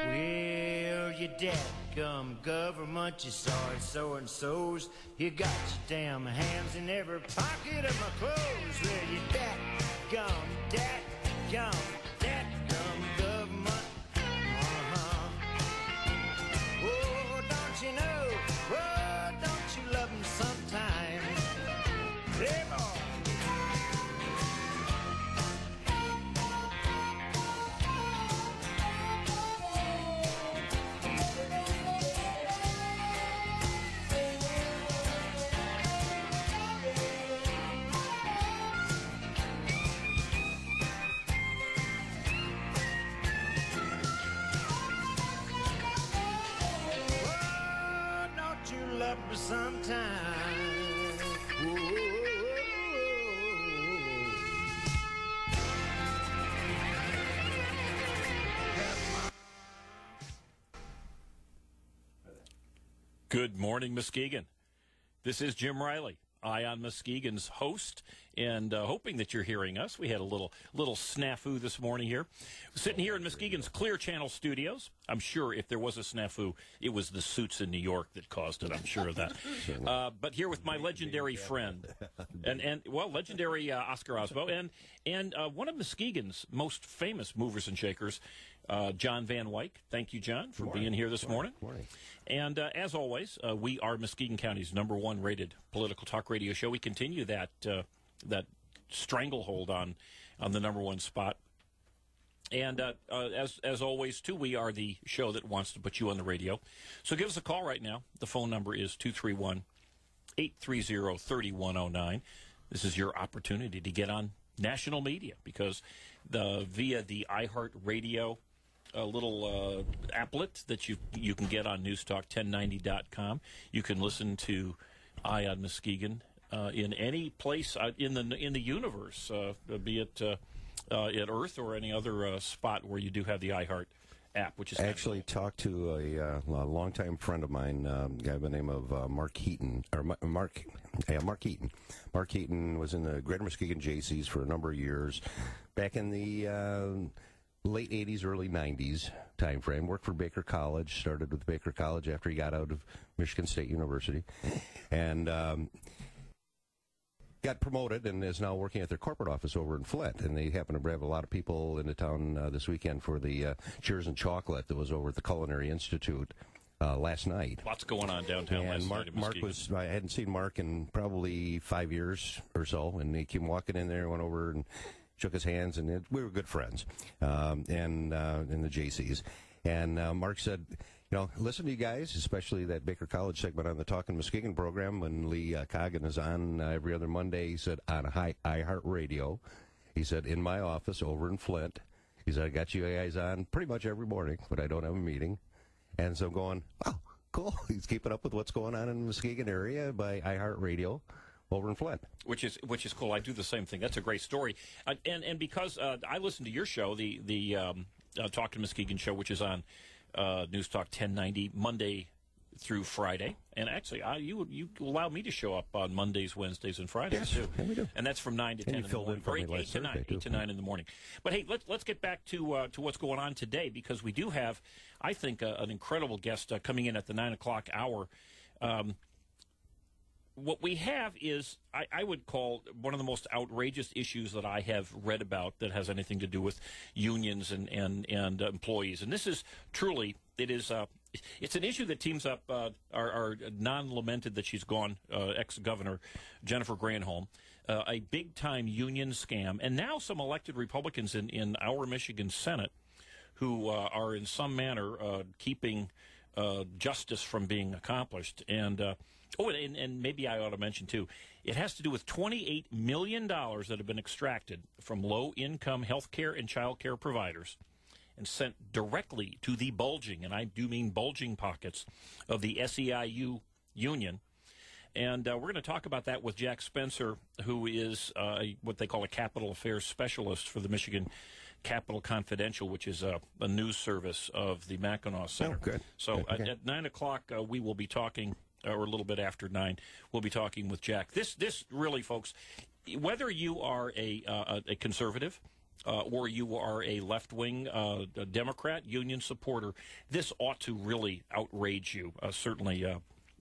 Well, you dadgum government, you saw it so-and-so's. You got your damn hands in every pocket of my clothes. Well, you dadgum government. Oh, don't you know? Oh, don't you love them sometimes? Hey, boy. Love me sometime. Good morning, Muskegon. This is Jim Riley, EyeOnMuskegon's host, and hoping that you're hearing us. We had a little snafu this morning here. Sitting here in Muskegon's Clear Channel studios. I'm sure if there was a snafu, it was the suits in New York that caused it. I'm sure of that. But here with my legendary friend, and legendary Oscar Osbo, and one of Muskegon's most famous movers and shakers, John Van Wyck. Thank you, John, for being here this morning. Morning. And as always, we are Muskegon County's #1 rated political talk radio show. We continue that stranglehold on the #1 spot. And as always, too, we are the show that wants to put you on the radio. So give us a call right now. The phone number is 231-830-3109. This is your opportunity to get on national media because via the iHeartRadio little applet that you can get on newstalk1090.com, you can listen to Eye on Muskegon in any place in the universe, be it at Earth or any other spot where you do have the iHeart app, which is actually talked to a longtime friend of mine, a guy by the name of Mark Heaton, Mark Heaton. Mark Heaton was in the Greater Muskegon JCs for a number of years, back in the late 80s, early 90s time frame. Worked for Baker College, started with Baker College after he got out of Michigan State University, and got promoted and is now working at their corporate office over in Flint. And they happen to have a lot of people into town this weekend for the Cheers and Chocolate that was over at the Culinary Institute last night. Lots going on downtown last night. Mark I hadn't seen Mark in probably 5 years or so, and he came walking in there, went over and shook his hands, and we were good friends in the JCs. And Mark said, listen to you guys, especially that Baker College segment on the Talkin' Muskegon program when Lee Coggin is on every other Monday. He said, on iHeartRadio. He said, in my office over in Flint. He said, I got you guys on pretty much every morning, but I don't have a meeting. And so I'm going, oh, cool. He's keeping up with what's going on in the Muskegon area by iHeartRadio over in Flint. Which is cool. I do the same thing. That's a great story. And because I listen to your show, the Talkin' Muskegon show, which is on News Talk 1090 Monday through Friday, and actually you allow me to show up on Mondays, Wednesdays, and Fridays too. Yeah, we do. And that's from 9 to 10 in the morning, or 8 to 9 in the morning. But hey, let's get back to what's going on today, because we do have, I think, an incredible guest coming in at the 9 o'clock hour. What we have is, I would call one of the most outrageous issues that I have read about that has anything to do with unions and employees. And this is truly, it's an issue that teams up our non-lamented that she's gone, ex-governor Jennifer Granholm, a big-time union scam, and now some elected Republicans in our Michigan Senate who are in some manner keeping justice from being accomplished. And maybe I ought to mention, too, it has to do with $28 million that have been extracted from low-income health care and child care providers and sent directly to the bulging, and I do mean bulging pockets, of the SEIU union. And we're going to talk about that with Jack Spencer, who is what they call a capital affairs specialist for the Michigan Capital Confidential, which is a news service of the Mackinac Center. Oh, good. So okay. At 9 o'clock, we will be talking, or a little bit after 9, we'll be talking with Jack. This really, folks, whether you are a conservative, or you are a left-wing Democrat, union supporter, this ought to really outrage you, certainly.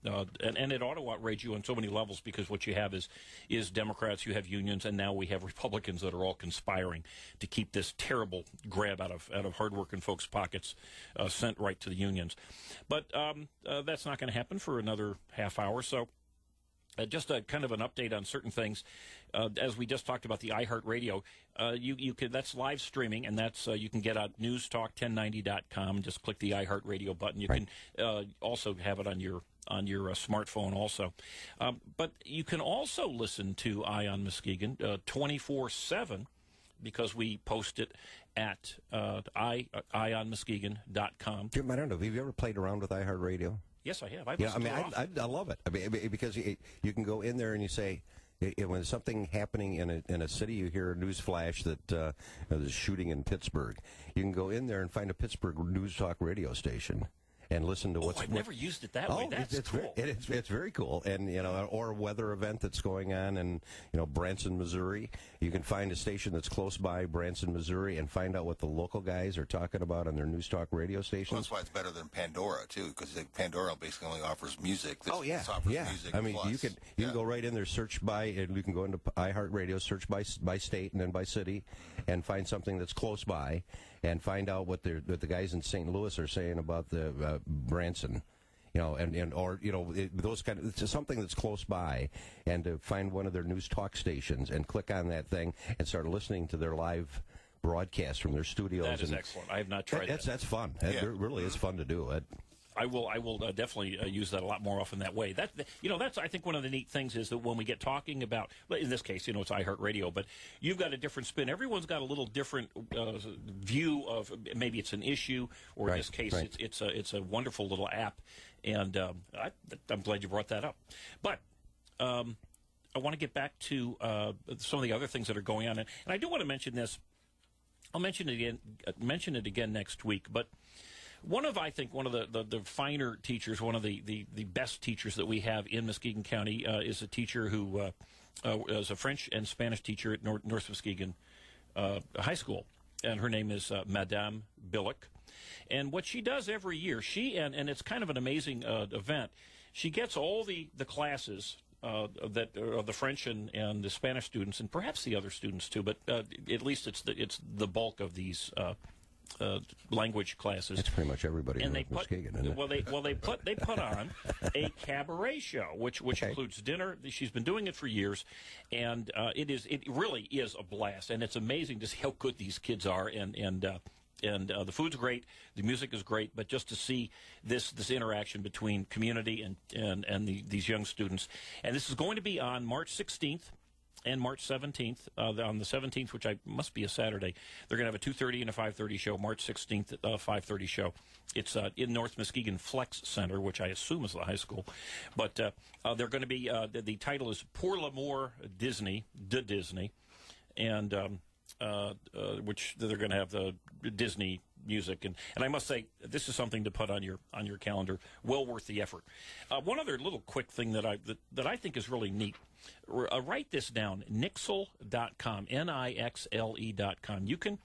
And it ought to outrage you on so many levels, because what you have is Democrats, you have unions, and now we have Republicans that are all conspiring to keep this terrible grab out of hardworking folks' pockets sent right to the unions. But that's not going to happen for another half hour. So just a kind of an update on certain things. As we just talked about the iHeartRadio, you can, that's live streaming, and that's you can get on newstalk1090.com. Just click the iHeartRadio button. You can also have it on your smartphone also. But you can also listen to Eye on Muskegon 24/7, because we post it at EyeOnMuskegon.com. Jim, I don't know, have you ever played around with iHeartRadio? Yes, I have. I love it. I mean, because you can go in there and you say, when there's something happening in a city, you hear a news flash that there's a shooting in Pittsburgh. You can go in there and find a Pittsburgh news talk radio station and listen to what's. I've never used it that way. That's cool. It's very cool, and or a weather event that's going on in Branson, Missouri. You can find a station that's close by Branson, Missouri, and find out what the local guys are talking about on their news talk radio stations. Well, that's why it's better than Pandora too, because Pandora basically only offers music. This offers music. I mean, plus. you can go right in there, search by, and you can go into iHeartRadio, search by state and then by city, and find something that's close by, and find out what the guys in St. Louis are saying about the Branson, those kind of, it's something that's close by, and to find one of their news talk stations and click on that thing and start listening to their live broadcast from their studios. That is excellent. I have not tried that. That's fun. Yeah. It really is fun to do it. I will definitely use that a lot more often that way. That's I think one of the neat things is that when we get talking about, in this case, it's iHeartRadio, but you've got a different spin. Everyone's got a little different view of, maybe it's an issue, or in this case, it's a wonderful little app, and I'm glad you brought that up. But I want to get back to some of the other things that are going on, and I do want to mention this. I'll mention it again next week, but. I think one of the finer teachers, one of the best teachers that we have in Muskegon County is a teacher who is a French and Spanish teacher at North Muskegon High School, and her name is Madame Billick. And what she does every year, and it's kind of an amazing event, she gets all the classes that are the French and the Spanish students, and perhaps the other students too, but at least it's the bulk of these language classes. It's pretty much everybody in Muskegon, isn't it? Well, they put on a cabaret show, which includes dinner. She's been doing it for years, and it really is a blast, and it's amazing to see how good these kids are, and the food's great, the music is great, but just to see this interaction between community and these young students, and this is going to be on March 16th. And March 17th, on the 17th, which must be a Saturday, they're going to have a 2:30 and a 5:30 show. March 16th, 5:30 show. It's in North Muskegon Flex Center, which I assume is the high school. But they're going to be, the title is Pour l'Amour Disney, and which they're going to have the Disney music, and I must say, this is something to put on your calendar. Well worth the effort. One other little quick thing that I think is really neat. Write this down: Nixle.com, Nixle.com. You can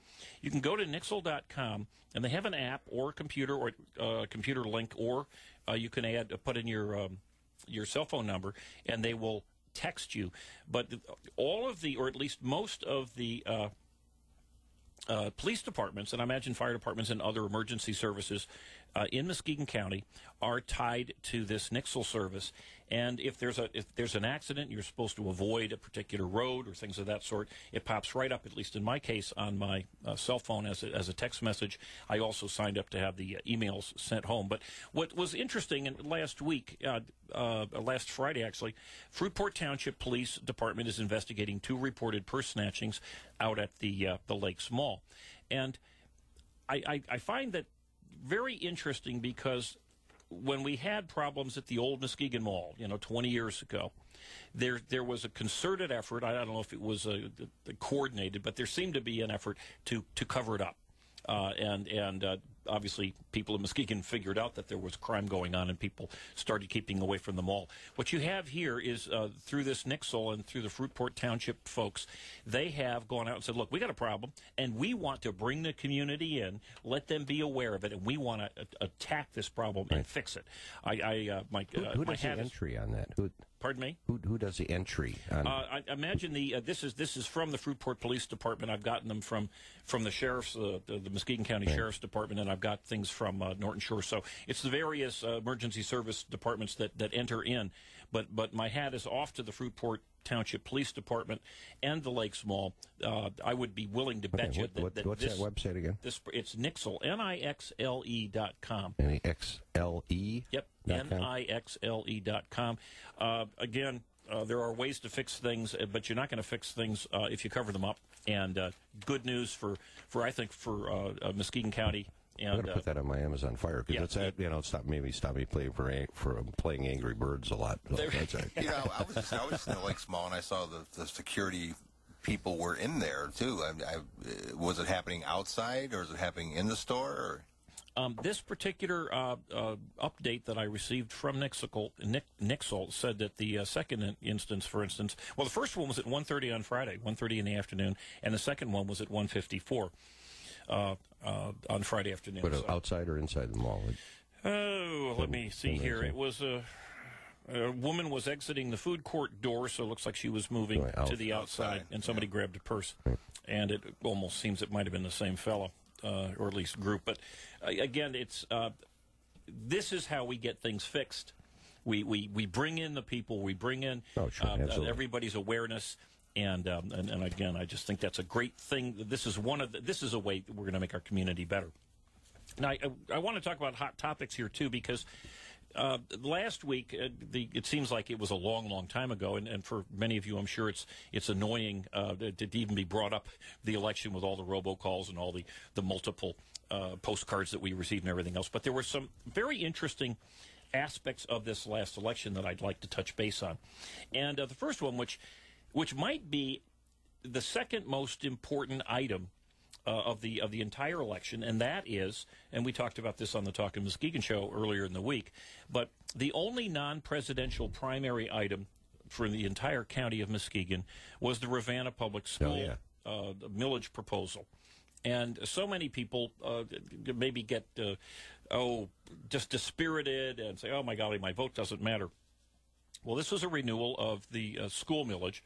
go to Nixle.com, and they have an app or a computer or computer link, or you can put in your cell phone number, and they will text you. But all of or at least most of the police departments, and I imagine fire departments and other emergency services in Muskegon County are tied to this Nixle service. And if there's an accident, you're supposed to avoid a particular road or things of that sort, it pops right up, at least in my case, on my cell phone as a text message. I also signed up to have the emails sent home. But what was interesting, last Friday actually, Fruitport Township Police Department is investigating 2 reported purse snatchings out at the Lakes Mall. And I find that very interesting, because when we had problems at the old Muskegon Mall, 20 years ago, there was a concerted effort. I don't know if it was coordinated, but there seemed to be an effort to cover it up. And obviously people in Muskegon figured out that there was crime going on and people started keeping away from the mall. What you have here is through this Nixle and through the Fruitport Township folks, they have gone out and said, look, we got a problem, and we want to bring the community in, let them be aware of it, and we want to attack this problem and fix it. Who does the entry on that? Pardon me? Who does the entry on I imagine this is from the Fruitport Police Department. I've gotten them from the sheriff's, the Muskegon County Sheriff's Department, and I've got things from Norton Shore. So it's the various emergency service departments that enter in. But my hat is off to the Fruitport Township Police Department and the Lakes Mall. I would be willing to bet you that what's that website again? It's Nixle, NIXLE.com. NIXLE? Yep, NIXLE.com. Again, there are ways to fix things, but you're not going to fix things if you cover them up. And good news for Muskegon County. And, I'm going to put that on my Amazon Fire because stop me playing playing Angry Birds a lot. So that's right. I was just in the Lakes Mall and I saw the security people were in there too. Was it happening outside or is it happening in the store? Or? This particular update that I received from Nixle said that the second instance, for instance, well, the first one was at 1:30 on Friday, 1:30 in the afternoon, and the second one was at 1:54 on Friday afternoon. But outside or inside the mall? Let me see here. It was a woman was exiting the food court door, so it looks like she was moving to the outside, and somebody grabbed a purse. And it almost seems it might have been the same fellow. Or at least group. But again, it's this is how we get things fixed. We bring in the people. We bring in everybody's awareness. And again, I just think that's a great thing. This is a way that we're going to make our community better. Now, I want to talk about hot topics here too, because last week it seems like it was a long time ago, and for many of you, I'm sure it's annoying to even be brought up the election with all the robocalls and all the multiple postcards that we received and everything else. But there were some very interesting aspects of this last election that I'd like to touch base on, and the first one, which might be the second most important item of the entire election, and that is, and we talked about this on the Talkin' Muskegon show earlier in the week, but the only non-presidential primary item for the entire county of Muskegon was the Ravenna Public School millage proposal. And so many people maybe get, just dispirited and say, oh my golly, my vote doesn't matter. Well, this was a renewal of the school millage,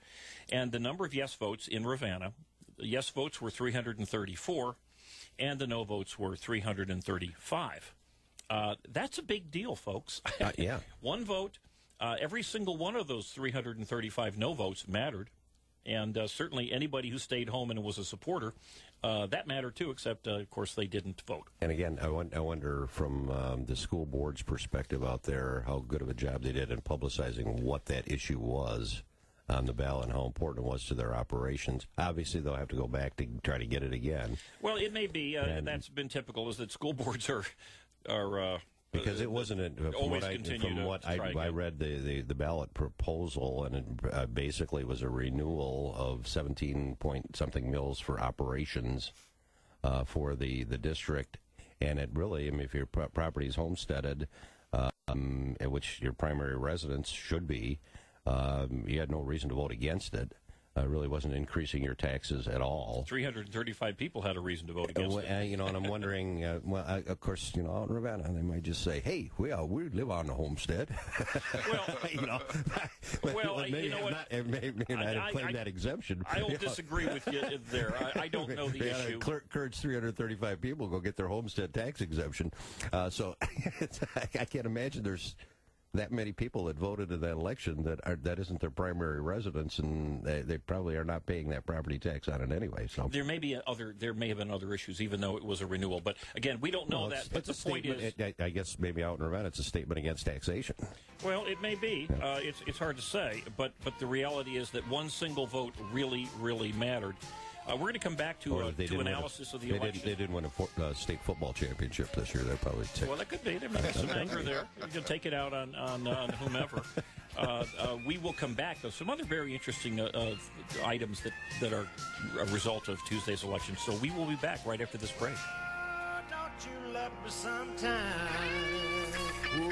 and the number of yes votes in Ravenna, yes votes were 334, and the no votes were 335. That's a big deal, folks. Yeah. One vote, every single one of those 335 no votes mattered, and certainly anybody who stayed home and was a supporter, that mattered too, except, of course, they didn't vote. And again, I wonder from the school board's perspective out there how good of a job they did in publicizing what that issue was on the ballot and how important it was to their operations. Obviously, they'll have to go back to try to get it again. Well, it may be, and that's been typical, is that school boards are because it wasn't from what I read the ballot proposal, and it basically was a renewal of 17-point-something mills for operations for the district, and it really, I mean, if your property is homesteaded, which your primary residence should be, you had no reason to vote against it. Really wasn't increasing your taxes at all. 335 people had a reason to vote against it. And I'm wondering, of course, out in Ravenna, they might just say, hey, we live on the homestead. Well, maybe not claim that exemption. I'll disagree with you there. I don't know the issue. Encourage 335 people go get their homestead tax exemption. So I can't imagine there's that many people that voted in that election that isn't their primary residence, and they probably are not paying that property tax on it anyway. So there may have been other issues, even though it was a renewal. But again, we don't know that. But the point is, I guess maybe out in Ravenna, it's a statement against taxation. Well, it may be. Yeah. It's hard to say, but the reality is that one single vote really mattered. We're going to come back to analysis of the election. They didn't win a state football championship this year. They're probably ticked. Well, that could be. There may be some anger there. You can take it out on whomever. We will come back, though. Some other very interesting items that are a result of Tuesday's election. So we will be back right after this break. Don't you up sometime. Whoa.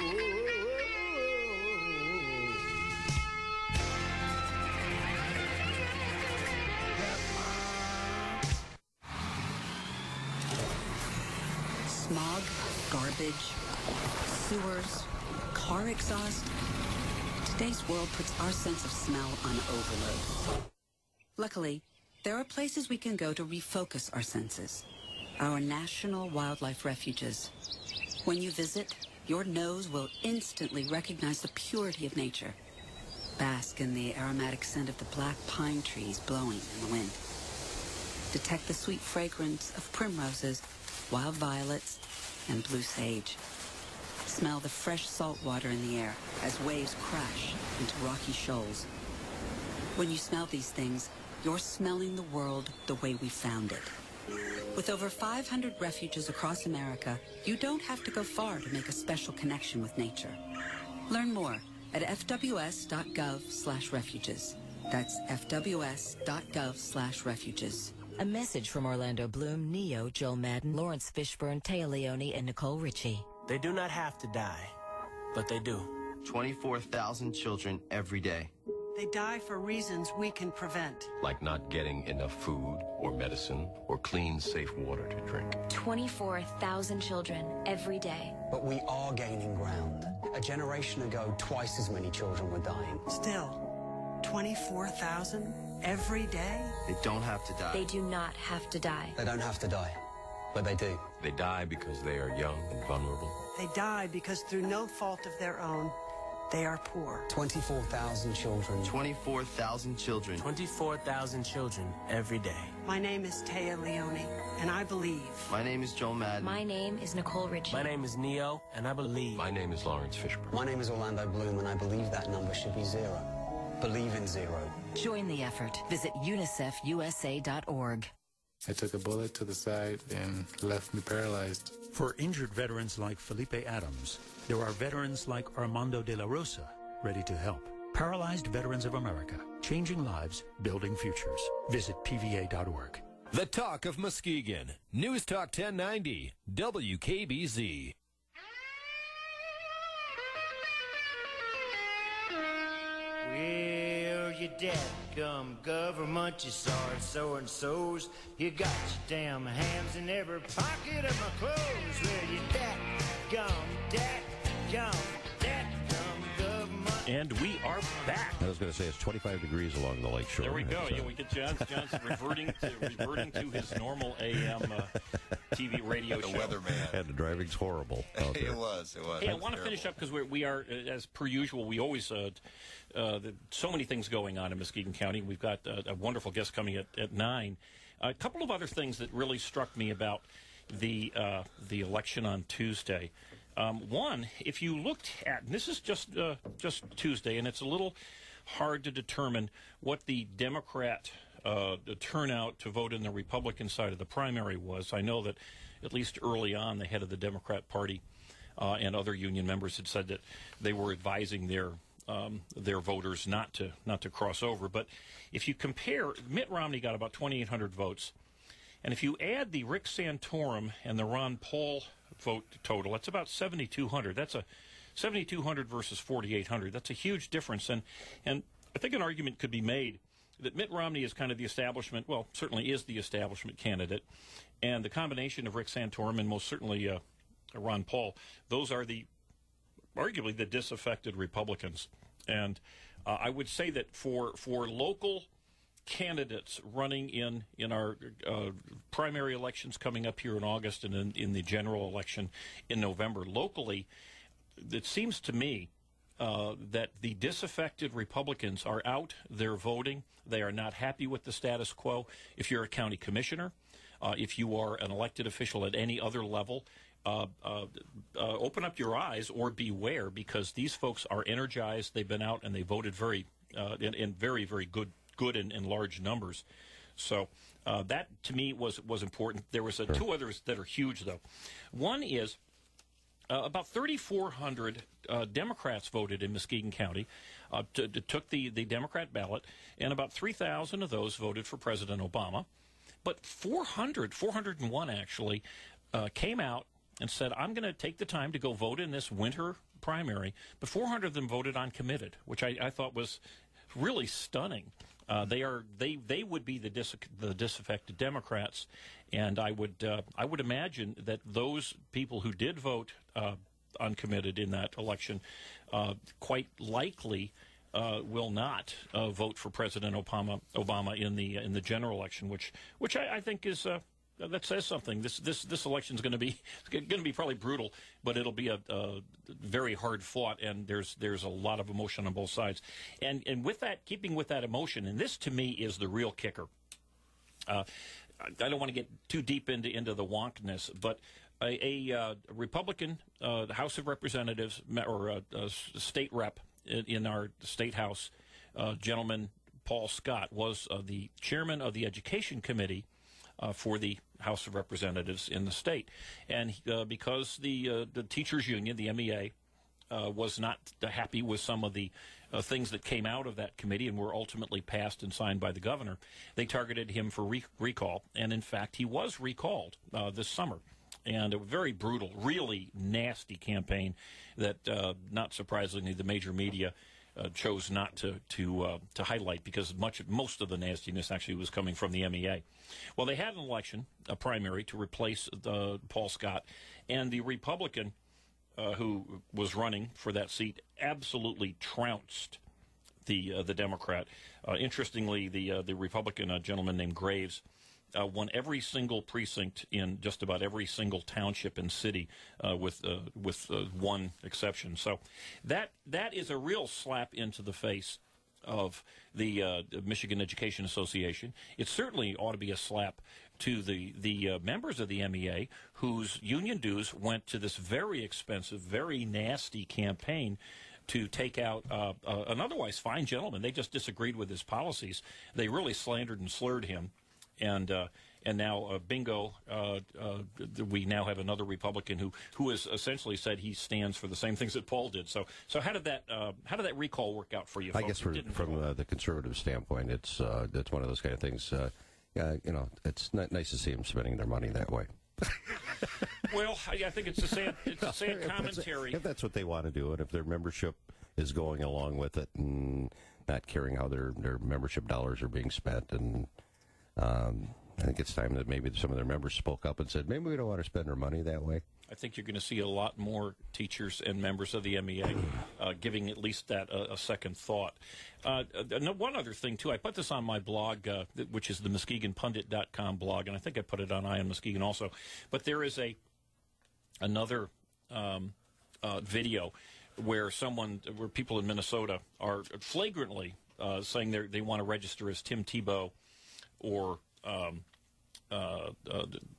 Smog, garbage, sewers, car exhaust. Today's world puts our sense of smell on overload. Luckily, there are places we can go to refocus our senses. Our national wildlife refuges. When you visit, your nose will instantly recognize the purity of nature. Bask in the aromatic scent of the black pine trees blowing in the wind. Detect the sweet fragrance of primroses, wild violets, and blue sage. Smell the fresh salt water in the air as waves crash into rocky shoals. When you smell these things, you're smelling the world the way we found it. With over 500 refuges across America, you don't have to go far to make a special connection with nature. Learn more at fws.gov/refuges. That's fws.gov/refuges. A message from Orlando Bloom, Neo, Joel Madden, Lawrence Fishburne, Taya Leone, and Nicole Richie. They do not have to die, but they do. 24,000 children every day. They die for reasons we can prevent. Like not getting enough food or medicine or clean, safe water to drink. 24,000 children every day. But we are gaining ground. A generation ago, twice as many children were dying. Still, 24,000 every day? They don't have to die. They do not have to die. They don't have to die, but they do. They die because they are young and vulnerable. They die because through no fault of their own, they are poor. 24,000 children. 24,000 children. 24,000 children every day. My name is Taya Leone, and I believe. My name is Joel Madden. My name is Nicole Richie. My name is Neo, and I believe. My name is Lawrence Fishburne. My name is Orlando Bloom, and I believe that number should be 0. Believe in 0. Join the effort. Visit unicefusa.org. I took a bullet to the side and left me paralyzed. For injured veterans like Felipe Adams, there are veterans like Armando de la Rosa ready to help. Paralyzed Veterans of America, changing lives, building futures. Visit PVA.org. The Talk of Muskegon. News Talk 1090, WKBZ. Well, you dadgum government, you sorry so-and-sos. You got your damn hands in every pocket of my clothes. Well, you dadgum government. And we are back. I was going to say it's 25 degrees along the lake shore. There we go. Yeah, we get John's reverting to his normal AM TV radio show. The weatherman. And the driving's horrible out there. It was. Hey, I want to finish up because we are, as per usual, we always, so many things going on in Muskegon County. We've got a wonderful guest coming at 9. A couple of other things that really struck me about the election on Tuesday. One, if you looked at, and this is just Tuesday, and it's a little hard to determine what the Democrat the turnout to vote in the Republican side of the primary was. I know that at least early on, the head of the Democrat Party and other union members had said that they were advising their voters not to cross over. But if you compare, Mitt Romney got about 2,800 votes, and if you add the Rick Santorum and the Ron Paul vote total, that's about 7,200. That's a 7,200 versus 4,800. That's a huge difference, and I think an argument could be made that Mitt Romney is kind of the establishment, well, certainly is the establishment candidate, and the combination of Rick Santorum and most certainly Ron Paul, those are arguably the disaffected Republicans. And I would say that for local candidates running in our primary elections coming up here in August and in the general election in November, locally, it seems to me that the disaffected Republicans are out, they're voting, they are not happy with the status quo. If you're a county commissioner, if you are an elected official at any other level, open up your eyes or beware, because these folks are energized. They've been out and they voted in very, very good and large numbers. So that, to me, was important. There was two others that are huge, though. One is about 3,400 Democrats voted in Muskegon County, took the Democrat ballot, and about 3,000 of those voted for President Obama. But 401 actually came out and said, I'm going to take the time to go vote in this winter primary, but 400 of them voted uncommitted, which I thought was really stunning. They would be the disaffected Democrats, and I would imagine that those people who did vote uncommitted in that election quite likely will not vote for President Obama in the general election, which I think is that says something. This election is going to be probably brutal, but it'll be a very hard fought, and there's a lot of emotion on both sides. And with that, keeping with that emotion, and this to me is the real kicker. I don't want to get too deep into the wonkness, but a Republican House of Representatives or a state rep in our state house, gentleman Paul Scott, was the chairman of the Education Committee for the House of Representatives in the state. And because the teachers union, the MEA, was not happy with some of the things that came out of that committee and were ultimately passed and signed by the governor, they targeted him for recall. And in fact, he was recalled this summer. And a very brutal, really nasty campaign that, not surprisingly, the major media chose not to highlight, because most of the nastiness actually was coming from the MEA. Well, they had an election, a primary, to replace Paul Scott, and the Republican who was running for that seat absolutely trounced the Democrat. Interestingly, the Republican gentleman named Graves won every single precinct in just about every single township and city, with one exception. So that is a real slap into the face of the Michigan Education Association. It certainly ought to be a slap to the members of the MEA whose union dues went to this very expensive, very nasty campaign to take out an otherwise fine gentleman. They just disagreed with his policies. They really slandered and slurred him. And now, bingo, we now have another Republican who has essentially said he stands for the same things that Paul did. So how did that recall work out for you? I guess from the conservative standpoint, it's one of those kind of things. It's not nice to see them spending their money that way. Well, I think it's a sad commentary. If that's what they want to do, and if their membership is going along with it and not caring how their membership dollars are being spent, and I think it's time that maybe some of their members spoke up and said, maybe we don't want to spend our money that way. I think you're going to see a lot more teachers and members of the MEA giving at least that a second thought. One other thing, too, I put this on my blog, which is the MuskegonPundit.com blog, and I think I put it on EyeOnMuskegon also. But there is another video where people in Minnesota are flagrantly saying they want to register as Tim Tebow or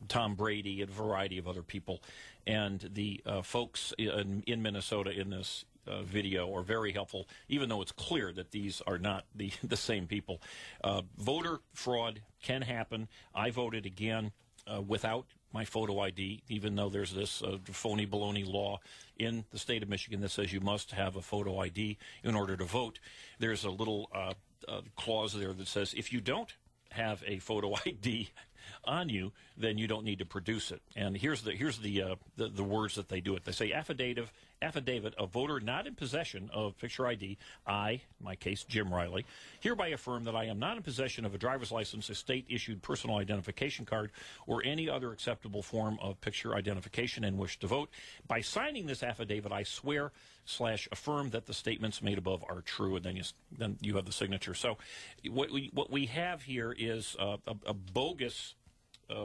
Tom Brady and a variety of other people. And the folks in Minnesota in this video are very helpful, even though it's clear that these are not the same people. Voter fraud can happen. I voted again without my photo ID, even though there's this phony baloney law in the state of Michigan that says you must have a photo ID in order to vote. There's a little clause there that says if you don't have a photo ID on you, then you don't need to produce it. And here's the words that they do it. They say affidavit of voter not in possession of picture ID. I, in my case, Jim Riley, hereby affirm that I am not in possession of a driver's license, a state-issued personal identification card, or any other acceptable form of picture identification and wish to vote. By signing this affidavit, I swear/affirm that the statements made above are true, and then you have the signature. So what we have here is a bogus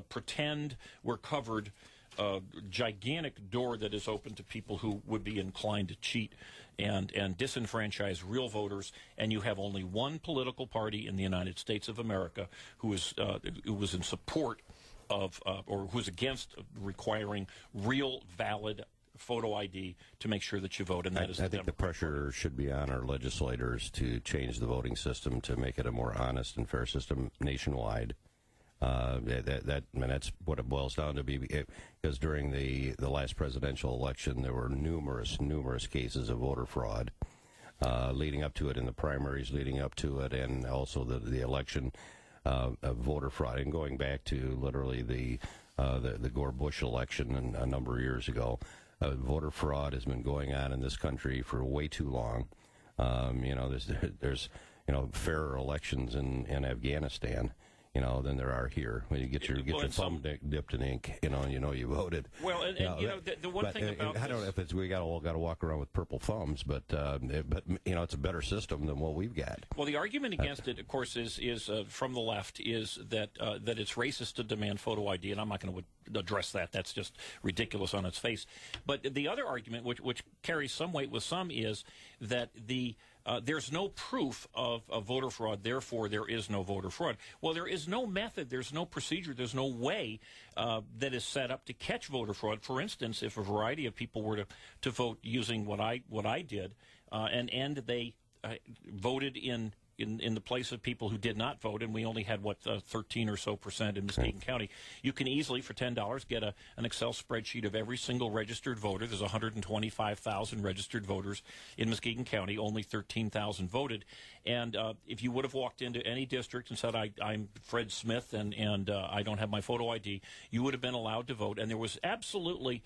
pretend we're covered gigantic door that is open to people who would be inclined to cheat and disenfranchise real voters. And you have only one political party in the United States of America who was in support of or who's against requiring real valid photo ID to make sure that you vote, and that is. I think the pressure should be on our legislators to change the voting system to make it a more honest and fair system nationwide. That's what it boils down to be, because during the last presidential election, there were numerous cases of voter fraud leading up to it, in the primaries leading up to it, and also the election of voter fraud, and going back to literally the the Gore-Bush election a number of years ago. Voter fraud has been going on in this country for way too long. There's fairer elections in Afghanistan, than there are here. When you get your thumb dipped in ink, you voted. Well, the one thing about I don't know if we all got to walk around with purple thumbs, but it's a better system than what we've got. Well, the argument against it, of course, is from the left is that it's racist to demand photo ID, and I'm not going to address that. That's just ridiculous on its face. But the other argument, which carries some weight with some, is that there's no proof of voter fraud, therefore there is no voter fraud. Well, there is no method, there's no procedure, there's no way that is set up to catch voter fraud. For instance, if a variety of people were to vote using what I did, and they voted in the place of people who did not vote, and we only had, 13 or so % in Muskegon County, you can easily, for $10, get an Excel spreadsheet of every single registered voter. There's 125,000 registered voters in Muskegon County. Only 13,000 voted. And if you would have walked into any district and said, I'm Fred Smith, and I don't have my photo ID, you would have been allowed to vote. And there was absolutely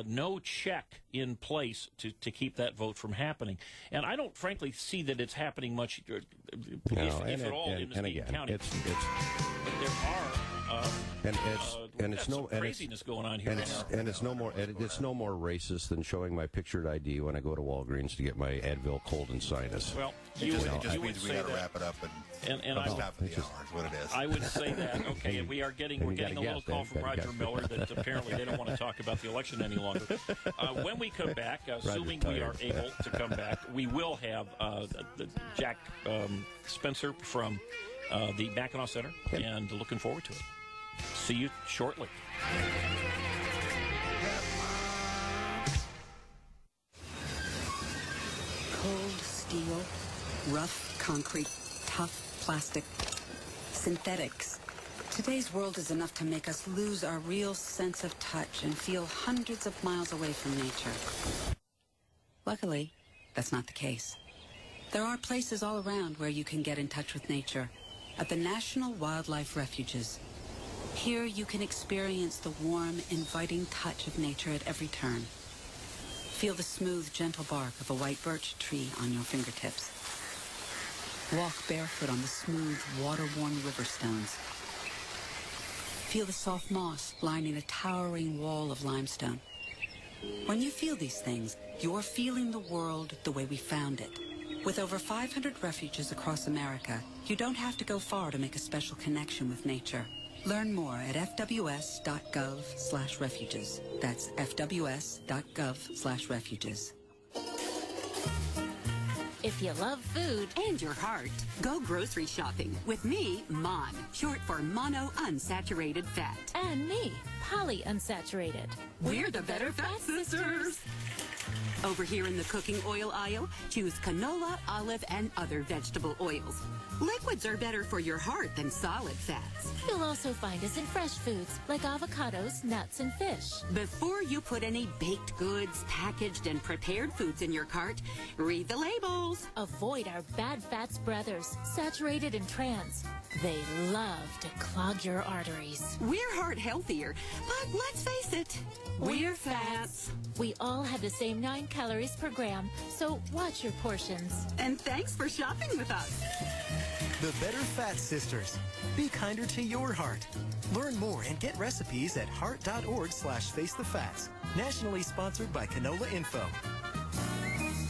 no check in place to keep that vote from happening. And I don't, frankly, see that it's happening much, if at all, in Muskegon County. There are craziness going on here. It's no more racist than showing my pictured ID when I go to Walgreens to get my Advil cold and sinus. Well, it just means we got to wrap it up and top of the hour is what it is. I would say that. Okay, and we're getting a little call from Roger Miller that apparently they don't want to talk about the election any longer. When we come back, assuming we are able to come back, we will have Jack Spencer from the Mackinac Center, and looking forward to it. See you shortly. Cold steel, rough concrete, tough plastic, synthetics. Today's world is enough to make us lose our real sense of touch and feel hundreds of miles away from nature. Luckily, that's not the case. There are places all around where you can get in touch with nature. At the National Wildlife Refuges. Here you can experience the warm, inviting touch of nature at every turn. Feel the smooth, gentle bark of a white birch tree on your fingertips. Walk barefoot on the smooth, water-worn river stones. Feel the soft moss lining a towering wall of limestone. When you feel these things, you're feeling the world the way we found it. With over 500 refuges across America, you don't have to go far to make a special connection with nature. Learn more at fws.gov/refuges. That's fws.gov/refuges. If you love food and your heart, go grocery shopping with me, Mon, short for mono-unsaturated fat. And me, polyunsaturated. We're the Better Fat Sisters. Over here in the cooking oil aisle, choose canola, olive, and other vegetable oils. Liquids are better for your heart than solid fats. You'll also find us in fresh foods like avocados, nuts, and fish. Before you put any baked goods, packaged, and prepared foods in your cart, read the labels. Avoid our bad fats brothers, saturated and trans. They love to clog your arteries. We're heart healthier, but let's face it, we're fats. We all have the same 9 calories per gram, so watch your portions. And thanks for shopping with us. The Better Fat Sisters. Be kinder to your heart. Learn more and get recipes at heart.org/facethefats. Nationally sponsored by Canola Info.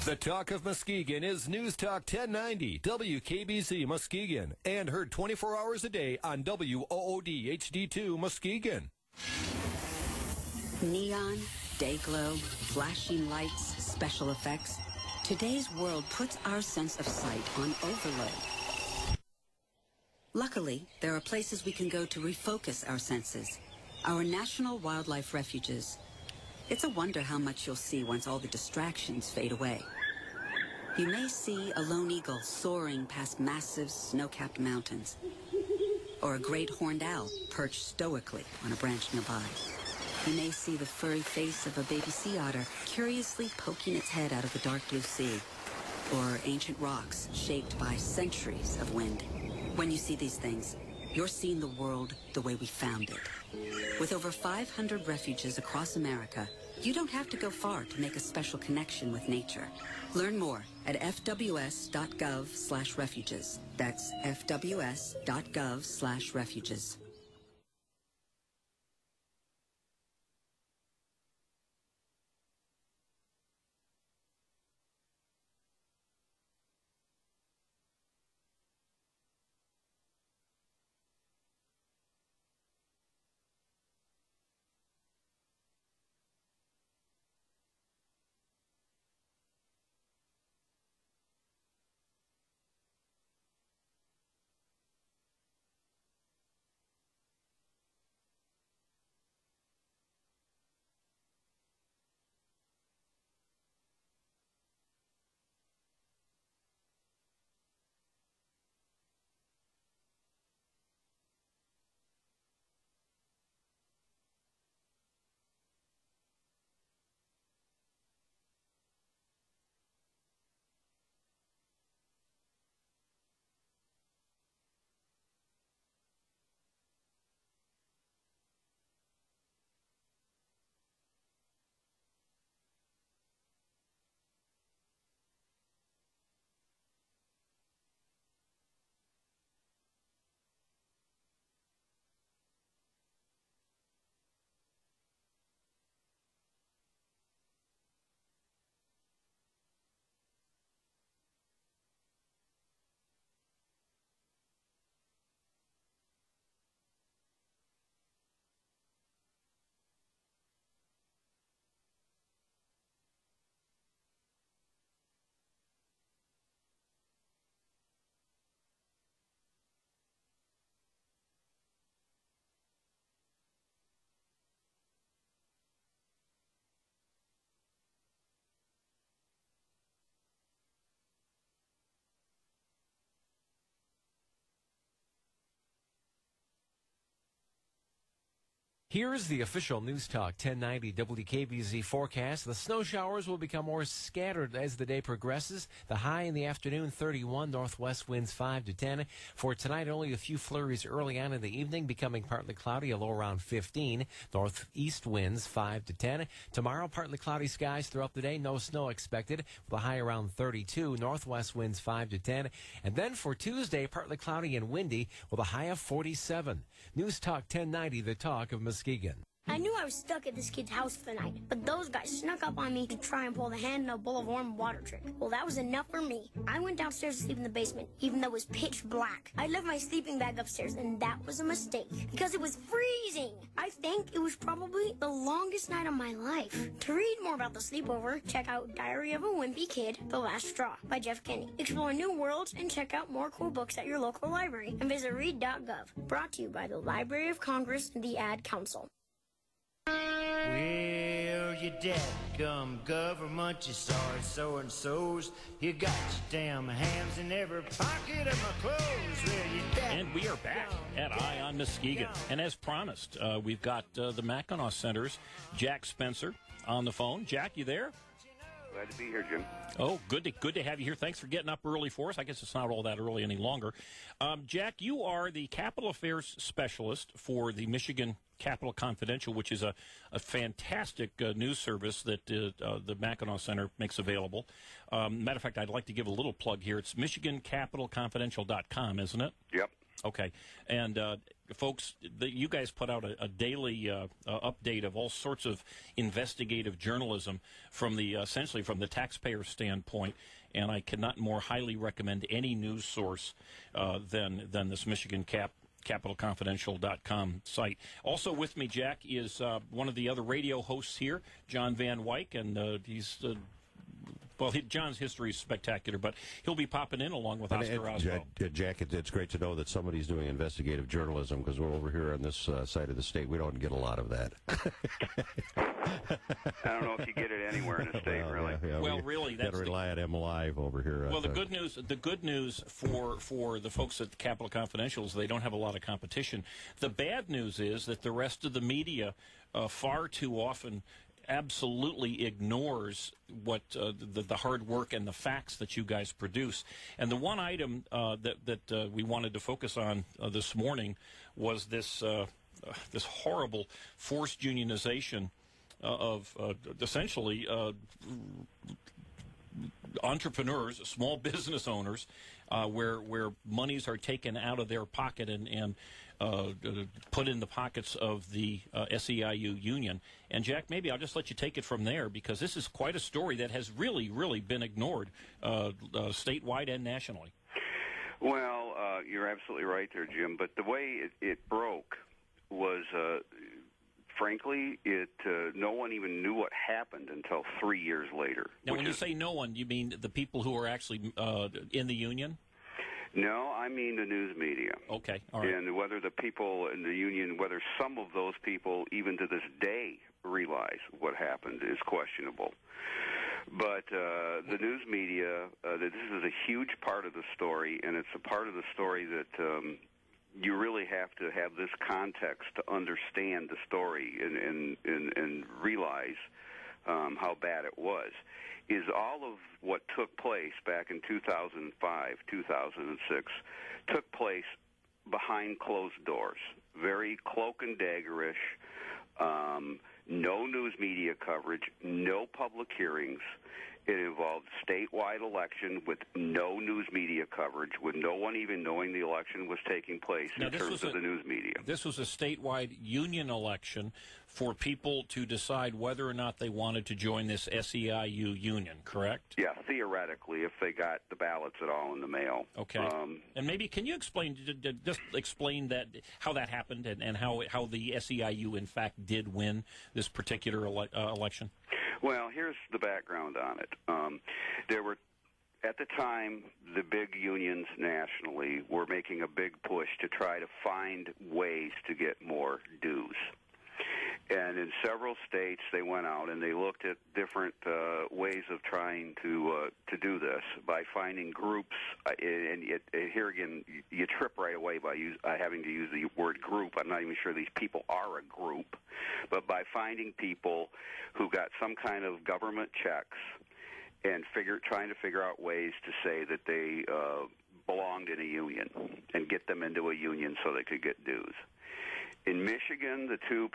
The Talk of Muskegon is News Talk 1090 WKBZ Muskegon and heard 24 hours a day on WOOD HD2 Muskegon. Neon, day glow, flashing lights, special effects. Today's world puts our sense of sight on overload. Luckily, there are places we can go to refocus our senses. Our National Wildlife Refuges. It's a wonder how much you'll see once all the distractions fade away. You may see a lone eagle soaring past massive snow-capped mountains, or a great horned owl perched stoically on a branch nearby. You may see the furry face of a baby sea otter curiously poking its head out of the dark blue sea, or ancient rocks shaped by centuries of wind. When you see these things, you're seeing the world the way we found it. With over 500 refuges across America, you don't have to go far to make a special connection with nature. Learn more at fws.gov/refuges. That's fws.gov/refuges. Here's the official News Talk 1090 WKBZ forecast. The snow showers will become more scattered as the day progresses. The high in the afternoon, 31, northwest winds 5 to 10. For tonight, only a few flurries early on in the evening, becoming partly cloudy, a low around 15. Northeast winds 5 to 10. Tomorrow, partly cloudy skies throughout the day, no snow expected, with a high around 32. Northwest winds 5 to 10. And then for Tuesday, partly cloudy and windy, with a high of 47. News Talk 1090, the talk of Muskegon. I knew I was stuck at this kid's house for the night, but those guys snuck up on me to try and pull the hand in a bowl of warm water trick. Well, that was enough for me. I went downstairs to sleep in the basement, even though it was pitch black. I left my sleeping bag upstairs, and that was a mistake, because it was freezing. I think it was probably the longest night of my life. To read more about the sleepover, check out Diary of a Wimpy Kid, The Last Straw by Jeff Kinney. Explore new worlds and check out more cool books at your local library, and visit read.gov. Brought to you by the Library of Congress and the Ad Council. Well, you dadgum government, you sorry so-and-sos. You got your damn hands in every pocket of my clothes. Well, you And we are back at Eye on Muskegon. And as promised, we've got the Mackinac Center's Jack Spencer on the phone. Jack, you there? Glad to be here, Jim. Oh, good to have you here. Thanks for getting up early for us. I guess it's not all that early any longer. Jack, you are the Capital Affairs Specialist for the Michigan Capital Confidential, which is a fantastic news service that the Mackinac Center makes available. Matter of fact, I'd like to give a little plug here. It's MichiganCapitalConfidential.com, isn't it? Yep. Okay. And, folks, you guys put out a daily update of all sorts of investigative journalism from the essentially from the taxpayer standpoint, and I cannot more highly recommend any news source than this Michigan CapitalConfidential.com site. Also with me, Jack, is one of the other radio hosts here, John Van Wyck, and he's... John's history is spectacular, but he'll be popping in along with Oscar Oswald. Jack, it's great to know that somebody's doing investigative journalism, because we're over here on this side of the state. We don't get a lot of that. I don't know if you get it anywhere in the state, really. Yeah, really, got to rely on M Live over here. Well, the good news for the folks at the Capital Confidential is they don't have a lot of competition. The bad news is that the rest of the media far too often absolutely ignores what the hard work and the facts that you guys produce. And the one item that we wanted to focus on this morning was this this horrible forced unionization of essentially entrepreneurs, small business owners, where monies are taken out of their pocket and put in the pockets of the SEIU union. And Jack, maybe I'll just let you take it from there, because this is quite a story that has really, really been ignored statewide and nationally. Well, you're absolutely right there, Jim. But the way it broke was, frankly, no one even knew what happened until 3 years later. Now, when you say no one, you mean the people who are actually in the union? No, I mean the news media. Okay, all right. And whether the people in the union, whether some of those people even to this day realize what happened is questionable. But the news media, this is a huge part of the story, and it's a part of the story that you really have to have this context to understand the story and realize how bad it was. Is all of what took place back in 2005, 2006, took place behind closed doors, very cloak and daggerish, no news media coverage, no public hearings. It involved statewide election with no news media coverage, with no one even knowing the election was taking place in terms of the news media. This was a statewide union election for people to decide whether or not they wanted to join this SEIU union, correct? Yeah, theoretically, if they got the ballots at all in the mail. Okay. And maybe, can you explain, just explain that, how that happened and how the SEIU, in fact, did win this particular election? Well, here's the background on it. There were, at the time, the big unions nationally were making a big push to try to find ways to get more dues. And in several states, they went out and they looked at different ways of trying to do this by finding groups. And here again, you trip right away by having to use the word group. I'm not even sure these people are a group, but by finding people who got some kind of government checks and trying to figure out ways to say that they belonged in a union and get them into a union so they could get dues. In Michigan, the two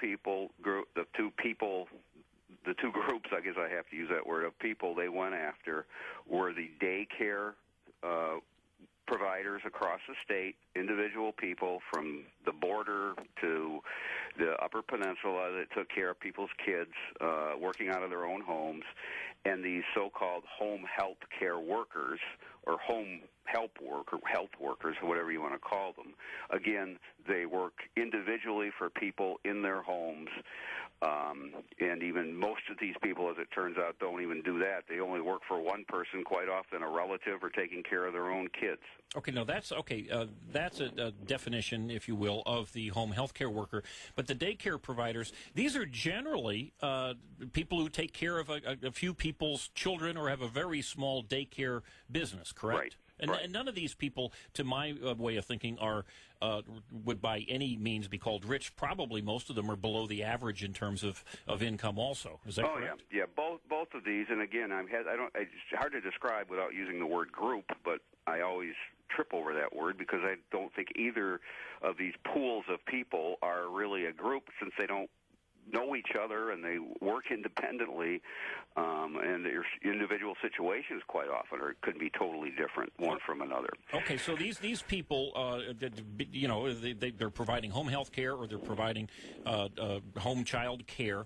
groups, I guess I have to use that word, of people they went after were the daycare providers across the state, individual people from the border to the Upper Peninsula that took care of people's kids working out of their own homes, and these so-called home health care workers, or home health workers, whatever you want to call them. Again, they work individually for people in their homes, and even most of these people, as it turns out, don't even do that. They only work for one person, quite often a relative, or taking care of their own kids. Okay, no, that's okay. That's a definition, if you will, of the home health care worker. But the daycare providers, these are generally people who take care of a few people's children or have a very small daycare business, correct? Right. And none of these people, to my way of thinking, would by any means be called rich. Probably most of them are below the average in terms of income also. Is that correct? Yeah, both of these. And again, it's hard to describe without using the word group, but I always trip over that word because I don't think either of these pools of people are really a group, since they don't know each other and they work independently, and their individual situations quite often could be totally different one from another. Okay, so these people, they're providing home health care or they're providing home child care.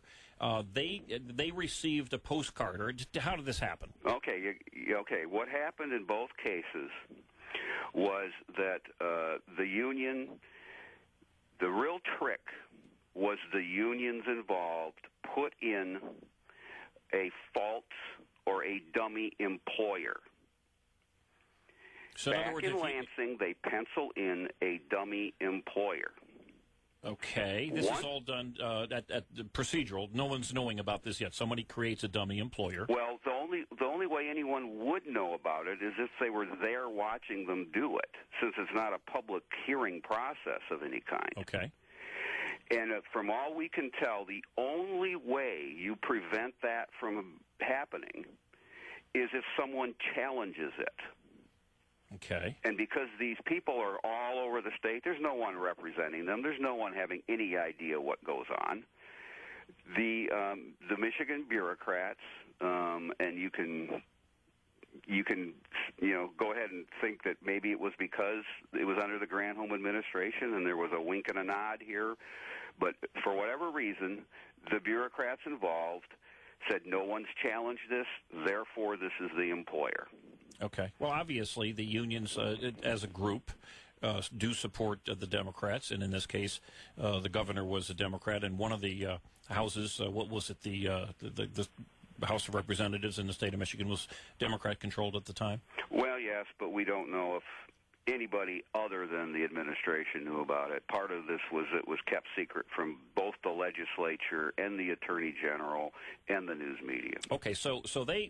They received a postcard, or how did this happen? Okay. What happened in both cases was that the union, the real trick was the unions involved put in a false or a dummy employer. So back in Lansing, they pencil in a dummy employer. Okay, this is all done at the procedural. No one's knowing about this yet. Somebody creates a dummy employer. Well, the only way anyone would know about it is if they were there watching them do it, since it's not a public hearing process of any kind. Okay. And from all we can tell, the only way you prevent that from happening is if someone challenges it. Okay. And because these people are all over the state, there's no one representing them. There's no one having any idea what goes on. The Michigan bureaucrats, and you can go ahead and think that maybe it was because it was under the Granholm administration and there was a wink and a nod here. But for whatever reason, the bureaucrats involved said no one's challenged this, therefore this is the employer. Okay. Well, obviously, the unions, as a group, do support the Democrats, and in this case, the governor was a Democrat, and one of the houses, what was it, the House of Representatives in the state of Michigan was Democrat-controlled at the time? Well, yes, but we don't know if anybody other than the administration knew about it. Part of this was it was kept secret from both the legislature and the attorney general and the news media. Okay, so they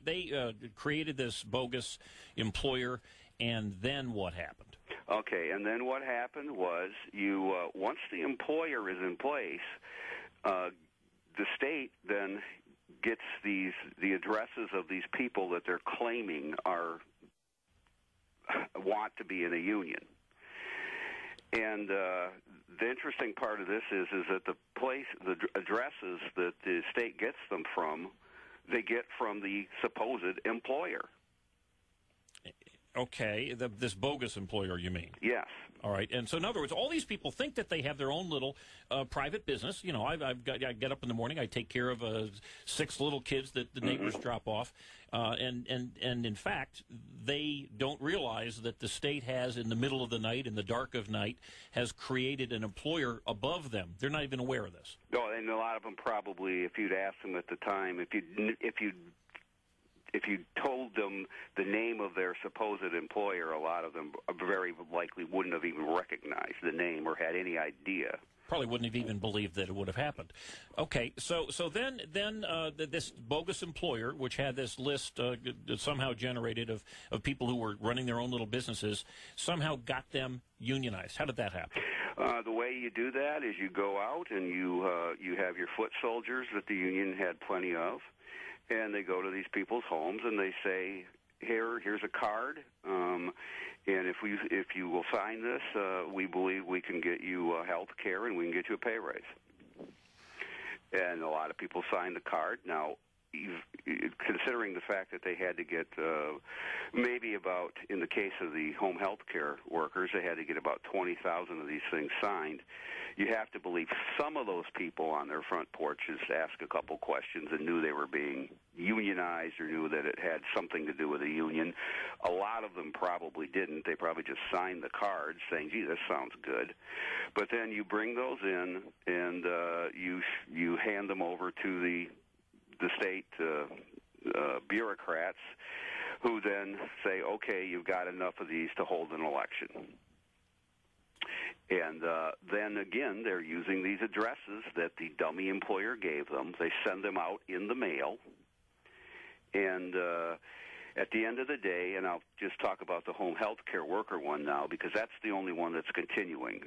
created this bogus employer, and then what happened? Okay, and then what happened was once the employer is in place, the state then gets the addresses of these people that they're claiming want to be in a union. And the interesting part of this is that the addresses that the state gets them from, they get from the supposed employer. Okay, this bogus employer, you mean? Yes. All right, and so in other words, all these people think that they have their own little private business. You know, I get up in the morning, I take care of 6 little kids that the neighbors drop off, and in fact, they don't realize that the state has, in the middle of the night, in the dark of night, has created an employer above them. They're not even aware of this. No, and a lot of them probably, if you'd asked them at the time, if you told them the name of their supposed employer, a lot of them very likely wouldn't have even recognized the name or had any idea. Probably wouldn't have even believed that it would have happened. Okay, so then this bogus employer, which had this list somehow generated of people who were running their own little businesses, somehow got them unionized. How did that happen? The way you do that is you go out and you have your foot soldiers that the union had plenty of. And they go to these people's homes and they say, here's a card, and if you will sign this, we believe we can get you health care and we can get you a pay raise. And a lot of people sign the card. Now, considering the fact that they had to get maybe about, in the case of the home health care workers, they had to get about 20,000 of these things signed. You have to believe some of those people on their front porches asked a couple questions and knew they were being unionized or knew that it had something to do with a union. A lot of them probably didn't. They probably just signed the cards saying, gee, this sounds good. But then you bring those in and you hand them over to the state bureaucrats, who then say, okay, you've got enough of these to hold an election. And then again, they're using these addresses that the dummy employer gave them. They send them out in the mail. And at the end of the day, and I'll just talk about the home health care worker one now, because that's the only one that's continuing.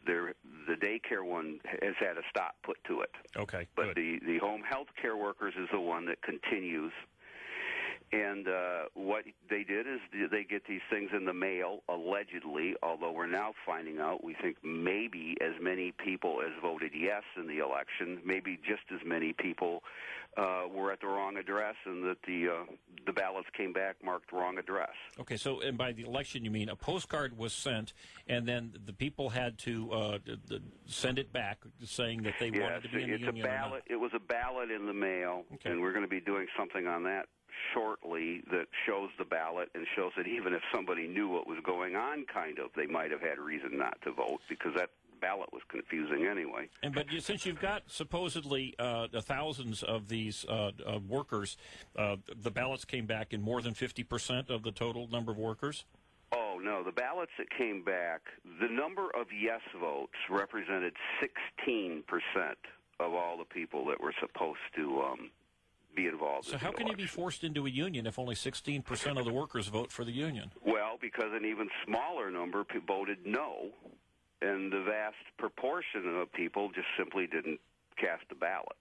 The daycare one has had a stop put to it. Okay, but the home health care workers is the one that continues. And what they did is they get these things in the mail, allegedly, although we're now finding out, we think maybe as many people as voted yes in the election, maybe just as many people were at the wrong address, and that the ballots came back marked wrong address. Okay, so and by the election you mean a postcard was sent, and then the people had to send it back saying that they wanted to be in the union. It was a ballot in the mail, and we're going to be doing something on that shortly that shows the ballot and shows that even if somebody knew what was going on, they might have had reason not to vote, because that ballot was confusing anyway. But since you've got supposedly thousands of these workers, the ballots came back in more than 50% of the total number of workers? Oh, no. The ballots that came back, the number of yes votes represented 16% of all the people that were supposed to be involved. So how can you be forced into a union if only 16% of the workers vote for the union? Well, because an even smaller number voted no. and the vast proportion of people just simply didn't cast a ballot.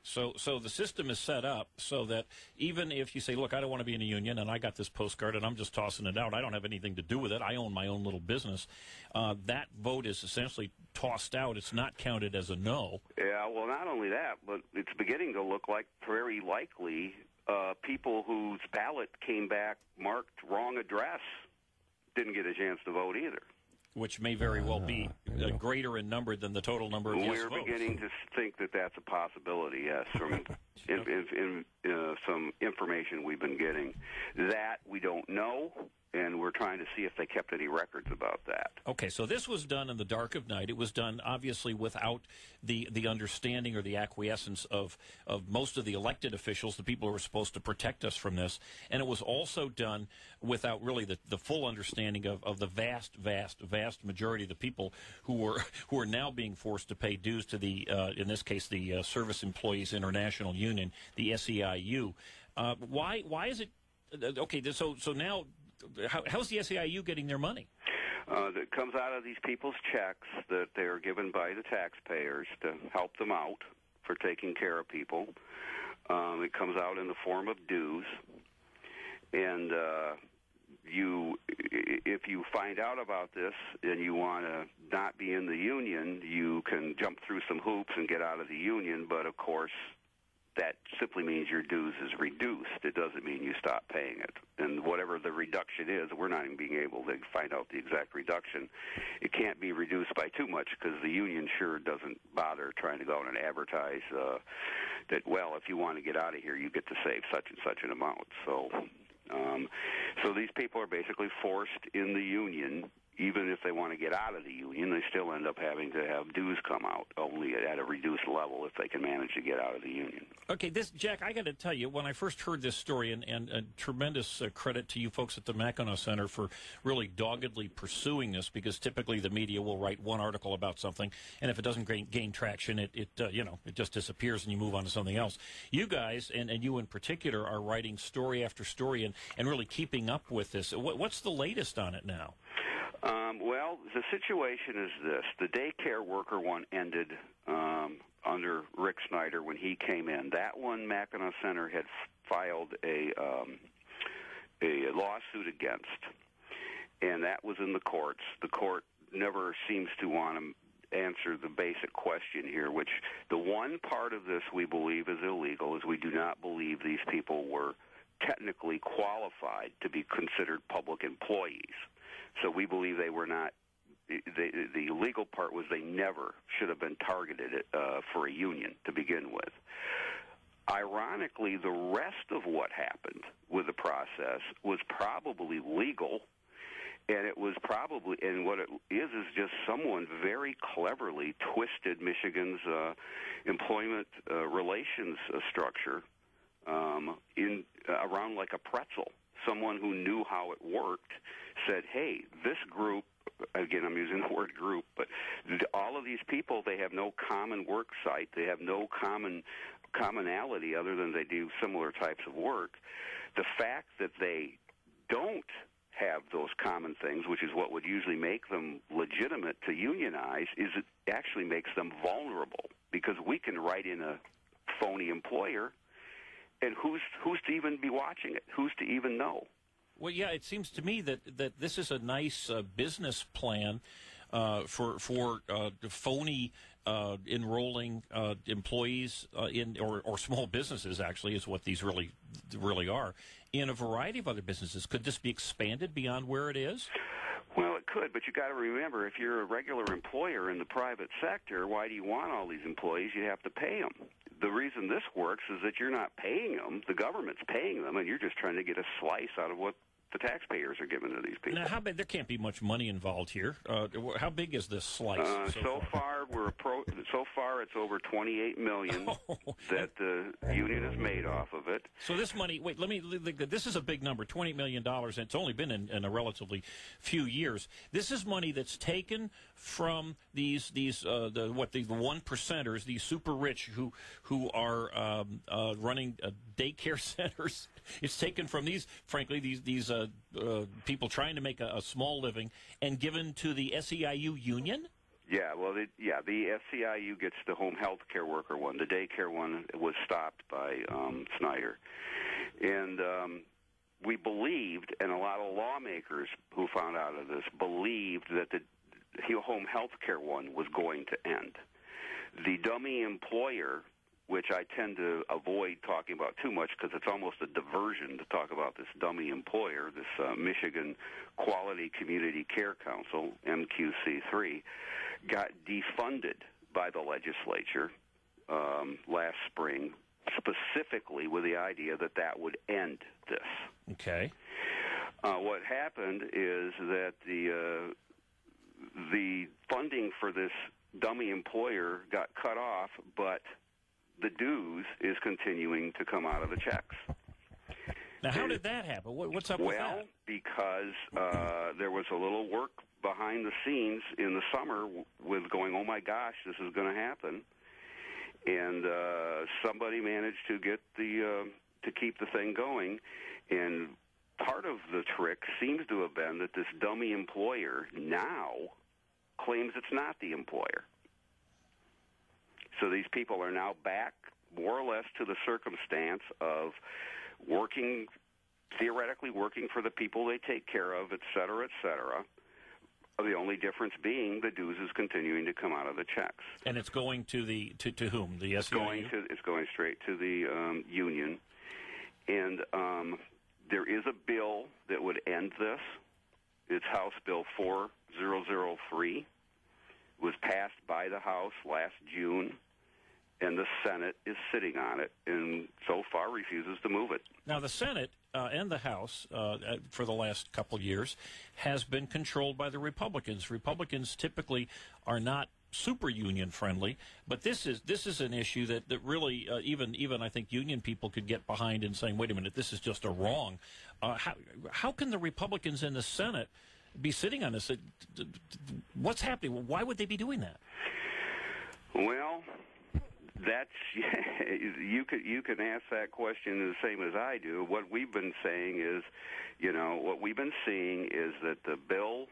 So the system is set up so that even if you say, look, I don't want to be in a union, and I got this postcard, and I'm just tossing it out, I don't have anything to do with it, I own my own little business, that vote is essentially tossed out. It's not counted as a no. Yeah, well, not only that, but it's beginning to look like very likely people whose ballot came back marked wrong address didn't get a chance to vote either. Which may very well be greater in number than the total number of yes votes. We're beginning to think that that's a possibility, yes, from some information we've been getting. That we don't know, and we're trying to see if they kept any records about that. Okay, so this was done in the dark of night. It was done, obviously, without the understanding or the acquiescence of most of the elected officials, the people who are supposed to protect us from this. And it was also done without really the full understanding of the vast majority of the people who are now being forced to pay dues to the, in this case, the Service Employees International Union, the SEIU. Why is it, okay, so now, how's the SEIU getting their money? That comes out of these people's checks that they're given by the taxpayers to help them out for taking care of people. It comes out in the form of dues. And if you find out about this and you want to not be in the union, you can jump through some hoops and get out of the union. But, of course, that simply means your dues is reduced. It doesn't mean you stop paying it. And whatever the reduction is, we're not even being able to find out the exact reduction. It can't be reduced by too much because the union sure doesn't bother trying to go out and advertise that, well, if you want to get out of here, you get to save such and such an amount. So these people are basically forced in the union. Even if they want to get out of the union, they still end up having to have dues come out, only at a reduced level if they can manage to get out of the union. Okay, Jack, I got to tell you, when I first heard this story, and tremendous credit to you folks at the Mackinac Center for really doggedly pursuing this, because typically the media will write one article about something, and if it doesn't gain traction, it just disappears and you move on to something else. You guys, and you in particular, are writing story after story and really keeping up with this. What's the latest on it now? Well, the situation is this. The daycare worker one ended under Rick Snyder when he came in. That one, Mackinac Center had filed a lawsuit against, and that was in the courts. The court never seems to want to answer the basic question here, which the one part of this we believe is illegal, is we do not believe these people were technically qualified to be considered public employees. So we believe they were not. The illegal part was they never should have been targeted for a union to begin with. Ironically, the rest of what happened with the process was probably legal, and it was probably, and what it is just someone very cleverly twisted Michigan's employment relations structure around like a pretzel. Someone who knew how it worked said, hey, this group, again, I'm using the word group, but all of these people, they have no common work site. They have no commonality other than they do similar types of work. The fact that they don't have those common things, which is what would usually make them legitimate to unionize, is it actually makes them vulnerable, because we can write in a phony employer, and who's to even be watching it? Who's to even know? Well, yeah, it seems to me that this is a nice business plan for phony enrolling employees in or small businesses. Actually, is what these really are in a variety of other businesses. Could this be expanded beyond where it is? Well, it could, but you got to remember, if you're a regular employer in the private sector, why do you want all these employees? You have to pay them. The reason this works is that you're not paying them, the government's paying them, and you're just trying to get a slice out of what the taxpayers are giving to these people. Now, how big? There can't be much money involved here. How big is this slice? So far, so far it's over $28 million that the union has made off of it. So this money, wait, this is a big number, $20 million, and it's only been in a relatively few years. This is money that's taken from the one percenters, these super rich who are running daycare centers. It's taken from these people trying to make a small living and given to the SEIU union? Yeah, well, the SEIU gets the home health care worker one. The daycare one was stopped by Snyder. And we believed, and a lot of lawmakers who found out of this believed that the home health care one was going to end. The dummy employer, which I tend to avoid talking about too much because it's almost a diversion to talk about this dummy employer, this Michigan Quality Community Care Council, MQC3, got defunded by the legislature last spring, specifically with the idea that that would end this. Okay. What happened is that the funding for this dummy employer got cut off, but the dues is continuing to come out of the checks. Now, how did that happen? What's up with that? Well, because there was a little work behind the scenes in the summer with going, oh my gosh, this is going to happen, and somebody managed to get to keep the thing going, and part of the trick seems to have been that this dummy employer now claims it's not the employer. So these people are now back more or less to the circumstance of theoretically working for the people they take care of, et cetera, et cetera. The only difference being the dues is continuing to come out of the checks. And it's going to to whom? The SEIU? It's going straight to the union. And there is a bill that would end this. It's House Bill 4003. It was passed by the House last June, and the Senate is sitting on it and so far refuses to move it. Now, the Senate and the House, for the last couple years, has been controlled by the Republicans. Republicans typically are not super union friendly, but this is an issue that really even I think union people could get behind in saying, wait a minute, this is just a wrong. How can the Republicans in the Senate be sitting on this? What's happening? Why would they be doing that? Well, that's you can ask that question the same as I do. What we've been saying is, what we've been seeing is that the bill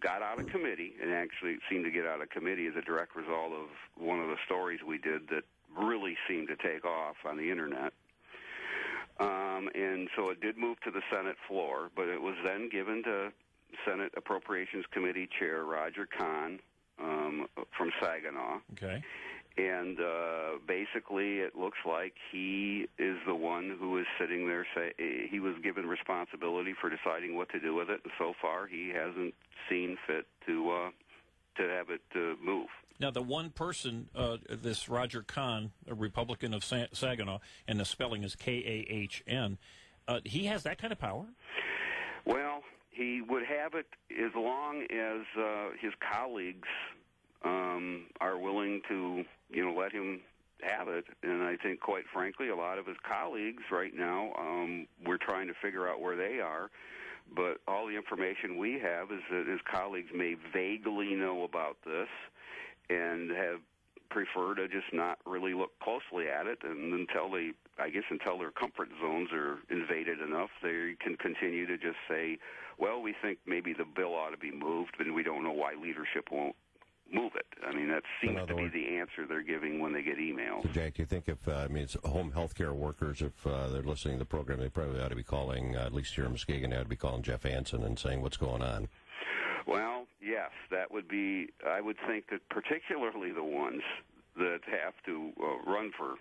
got out of committee, and actually seemed to get out of committee as a direct result of one of the stories we did that really seemed to take off on the internet. And so it did move to the Senate floor, but it was then given to Senate Appropriations Committee Chair Roger Kahn from Saginaw. Okay. And basically it looks like he is the one who is sitting there. He was given responsibility for deciding what to do with it, and so far he hasn't seen fit to have it move. Now, the one person, this Roger Kahn, a Republican of Saginaw, and the spelling is Kahn, he has that kind of power? Well, he would have it as long as his colleagues are willing to, let him have it. And I think, quite frankly, a lot of his colleagues right now, we're trying to figure out where they are. But all the information we have is that his colleagues may vaguely know about this and have prefer to just not really look closely at it, and until their comfort zones are invaded enough, they can continue to just say, well, we think maybe the bill ought to be moved, and we don't know why leadership won't move it. I mean, that seems to be the answer they're giving when they get emails. So, Jack, you think if, it's home health care workers, if they're listening to the program, they probably ought to be calling, at least here in Muskegon, they ought to be calling Jeff Anson and saying what's going on. Well, yes, that would be, I would think that particularly the ones that have to run for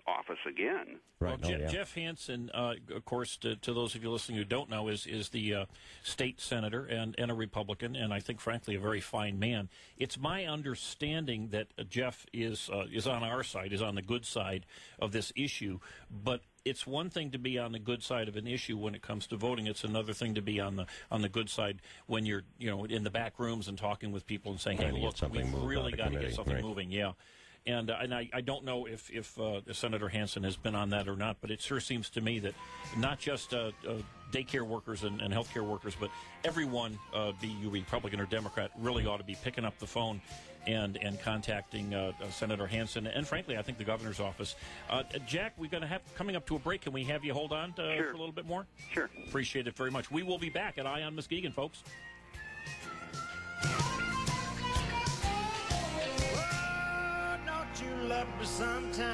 office again. Right. Well, Jeff Hansen, of course, to those of you listening who don't know, is the state senator and a Republican, and I think, frankly, a very fine man. It's my understanding that Jeff is on our side, is on the good side of this issue, but it's one thing to be on the good side of an issue when it comes to voting. It's another thing to be on the good side when you're in the back rooms and talking with people and saying, "Hey, look, we've really got to get something moving." Yeah. And I don't know if Senator Hansen has been on that or not, but it sure seems to me that not just daycare workers and healthcare workers, but everyone, be you Republican or Democrat, really ought to be picking up the phone and contacting Senator Hansen, and frankly, I think the governor's office. Jack, we're going to have coming up to a break. Can we have you hold on for a little bit more? Sure. Appreciate it very much. We will be back at Eye on Muskegon, folks. You love me sometime.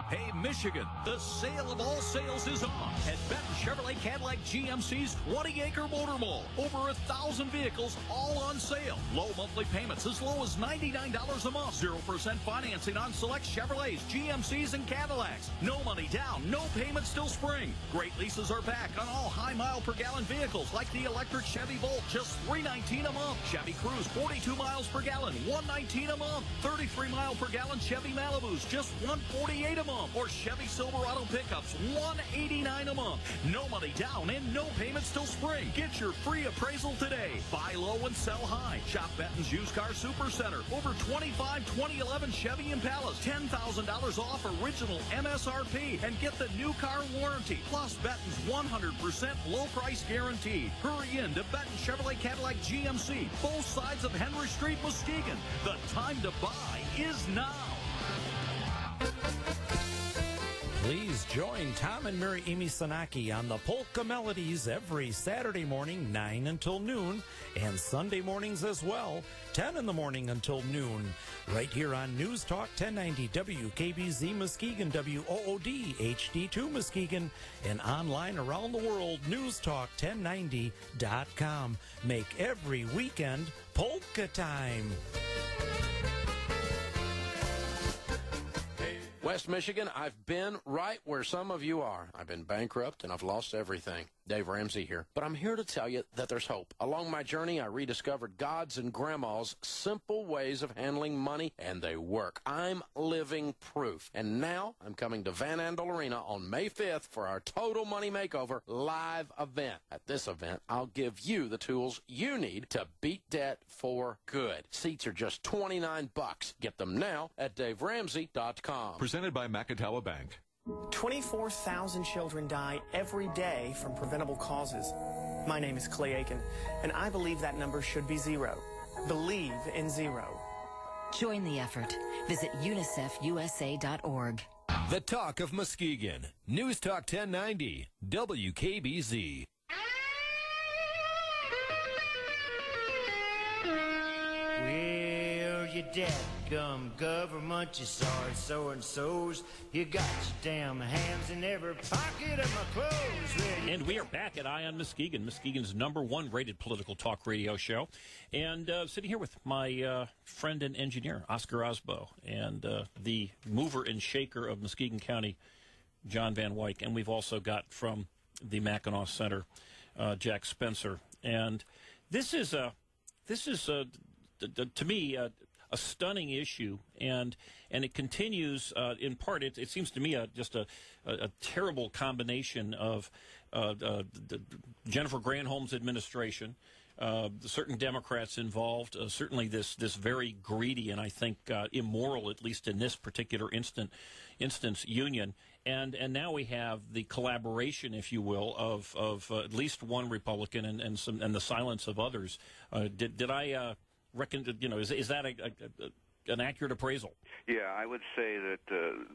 Hey, Michigan, the sale of all sales is on at Benton Chevrolet Cadillac GMC's 20-acre motor mall. Over 1,000 vehicles, all on sale. Low monthly payments as low as $99 a month. 0% financing on select Chevrolets, GMCs, and Cadillacs. No money down, no payments till spring. Great leases are back on all high mile per gallon vehicles like the electric Chevy Volt, just $319 a month. Chevy Cruze, 42 miles per gallon, $119 a month. 33 mile per gallon Chevy Malibus, just $148 a month. Or Chevy Silverado pickups, $189 a month. No money down and no payments till spring. Get your free appraisal today. Buy low and sell high. Shop Benton's Used Car Super Center. Over 25 2011 Chevy Impalas. $10,000 off original MSRP. And get the new car warranty. Plus Benton's 100% low price guaranteed. Hurry in to Benton Chevrolet Cadillac GMC. Both sides of Henry Street, Muskegon. The time to buy is now. Please join Tom and Mary Amy Sanaki on the Polka Melodies every Saturday morning, 9 until noon, and Sunday mornings as well, 10 in the morning until noon, right here on News Talk 1090 WKBZ Muskegon, WOOD HD2 Muskegon, and online around the world, newstalk1090.com. Make every weekend polka time. West Michigan, I've been right where some of you are. I've been bankrupt and I've lost everything. Dave Ramsey here. But I'm here to tell you that there's hope. Along my journey, I rediscovered God's and Grandma's simple ways of handling money, and they work. I'm living proof. And now I'm coming to Van Andel Arena on May 5th for our Total Money Makeover live event. At this event, I'll give you the tools you need to beat debt for good. Seats are just $29. Get them now at DaveRamsey.com. Presented by Macatawa Bank. 24,000 children die every day from preventable causes. My name is Clay Aiken, and I believe that number should be zero. Believe in zero. Join the effort. Visit UNICEFUSA.org. The Talk of Muskegon. News Talk 1090. WKBZ. Well, you dadgum government, you sorry so-and-sos. You got your damn hands in every pocket of my clothes. Well, and we are back at Eye on Muskegon, Muskegon's #1 rated political talk radio show. And sitting here with my friend and engineer, Oscar Osbo, and the mover and shaker of Muskegon County, John Van Wyck. And we've also got from the Mackinac Center, Jack Spencer. And this is to me, a stunning issue, and it continues in part. It seems to me just a terrible combination of Jennifer Granholm's administration, certain Democrats involved, certainly this very greedy and I think immoral, at least in this particular instance, union. And now we have the collaboration, if you will, of at least one Republican and the silence of others. Did I reckon? Is that an accurate appraisal? Yeah, I would say that the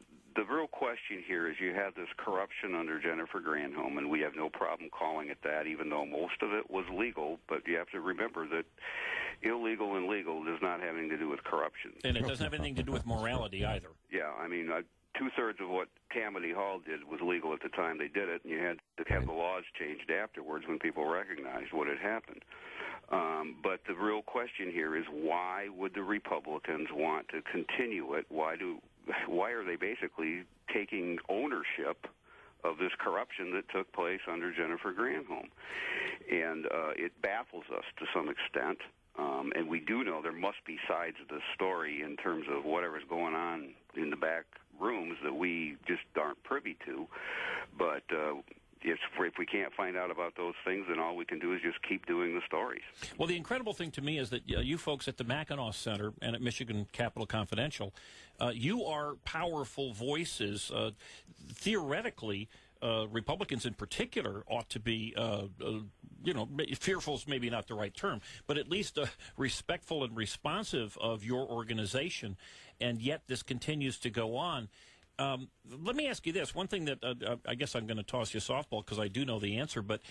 real question here is you have this corruption under Jennifer Granholm, and we have no problem calling it that, even though most of it was legal. But you have to remember that illegal and legal does not have anything to do with corruption. And it doesn't have anything to do with morality either. Yeah, I mean, 2/3 of what Tammany Hall did was legal at the time they did it, and you had to have the laws changed afterwards when people recognized what had happened. But the real question here is, why would the Republicans want to continue it? Why are they basically taking ownership of this corruption that took place under Jennifer Granholm? And it baffles us to some extent. And we do know there must be sides of the story in terms of whatever's going on in the back rooms that we just aren't privy to. But if we can't find out about those things, then all we can do is just keep doing the stories. Well, the incredible thing to me is that you folks at the Mackinac Center and at Michigan Capital Confidential, you are powerful voices. Theoretically, Republicans in particular ought to be, fearful is maybe not the right term, but at least respectful and responsive of your organization, and yet this continues to go on. Let me ask you this. One thing that I guess I'm going to toss you a softball because I do know the answer, but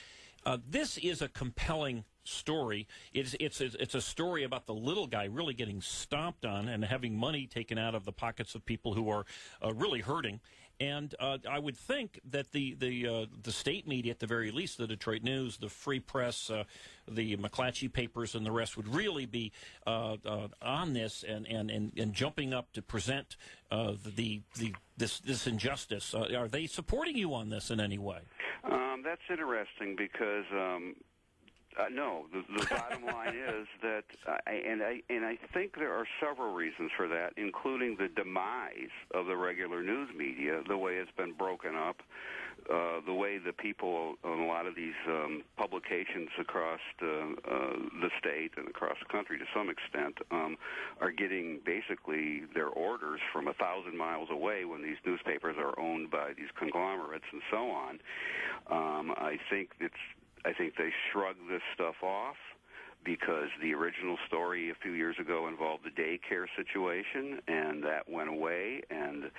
this is a compelling story. It's a story about the little guy really getting stomped on and having money taken out of the pockets of people who are really hurting. And I would think that the state media, at the very least, the Detroit News, the Free Press, the McClatchy papers, and the rest would really be on this and jumping up to present this injustice. Are they supporting you on this in any way? That's interesting because. No, the bottom line is that, and I think there are several reasons for that, including the demise of the regular news media, the way it's been broken up, the way the people on a lot of these publications across the state and across the country, to some extent, are getting basically their orders from 1,000 miles away when these newspapers are owned by these conglomerates and so on. I think they shrug this stuff off because the original story a few years ago involved the daycare situation, and that went away. And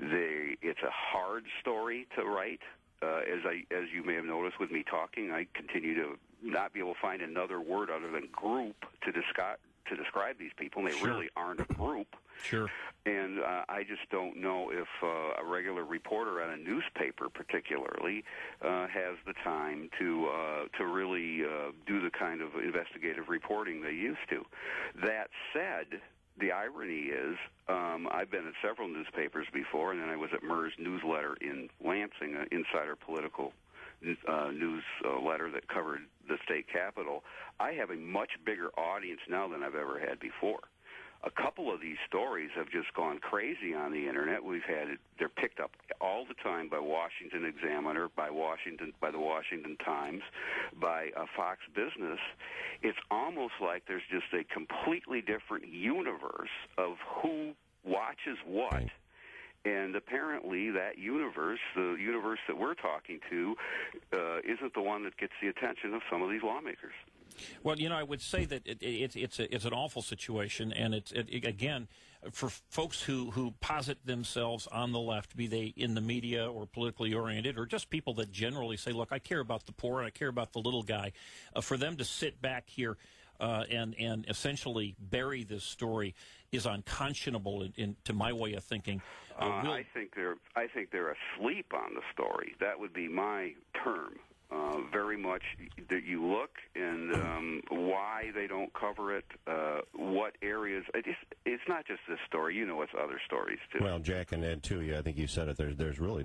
it's a hard story to write. As you may have noticed with me talking, I continue to not be able to find another word other than group to describe these people, and they really aren't a group. Sure. And I just don't know if a regular reporter at a newspaper, particularly, has the time to really do the kind of investigative reporting they used to. That said, the irony is, I've been at several newspapers before, and then I was at Murr's newsletter in Lansing, an insider political newsletter that covered the state capitol. I have a much bigger audience now than I've ever had before. A couple of these stories have just gone crazy on the internet. They're picked up all the time by Washington Examiner, by the Washington Times, by Fox Business. It's almost like there's just a completely different universe of who watches what. And apparently that universe, the universe that we're talking to, isn't the one that gets the attention of some of these lawmakers. Well, I would say that it's an awful situation, and it again, for folks who posit themselves on the left, be they in the media or politically oriented, or just people that generally say, look, I care about the poor and I care about the little guy, for them to sit back here and essentially bury this story is unconscionable to my way of thinking. I think they're asleep on the story. That would be my term. Very much that you look and why they don't cover it, what areas. It's not just this story. It's other stories too. Well, Jack, and Ed too. I think you said it. There's really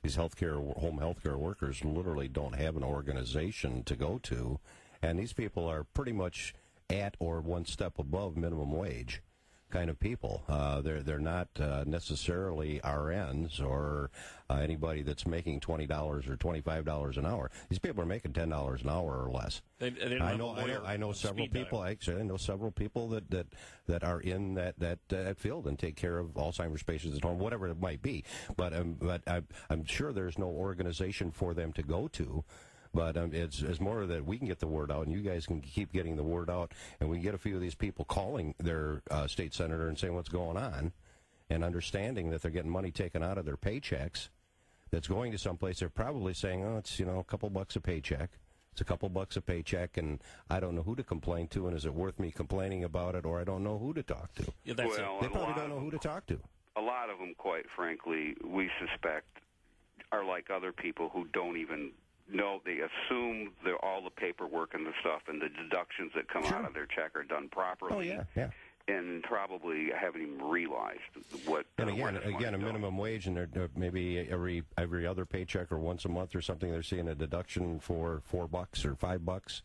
these home healthcare workers literally don't have an organization to go to, and these people are pretty much at or one step above minimum wage kind of people. They're not necessarily RNs or anybody that's making $20 or $25 an hour. These people are making $10 an hour or less. I know several people. Actually, I know several people that are in that field and take care of Alzheimer's patients at home, whatever it might be. But I'm sure there's no organization for them to go to. But it's more that we can get the word out, and you guys can keep getting the word out, and we can get a few of these people calling their state senator and saying what's going on, and understanding that they're getting money taken out of their paychecks that's going to someplace. They're probably saying, oh, it's a couple bucks a paycheck. It's a couple bucks a paycheck, and I don't know who to complain to, and is it worth me complaining about it, or I don't know who to talk to. Yeah, they probably don't know who to talk to. A lot lot of them, quite frankly, we suspect are like other people who don't even know. They assume that all the paperwork and the stuff and the deductions that come out of their check are done properly. Oh, yeah. And probably haven't even realized what. And again, a minimum wage, and they're maybe every other paycheck or once a month or something, they're seeing a deduction for $4 or $5.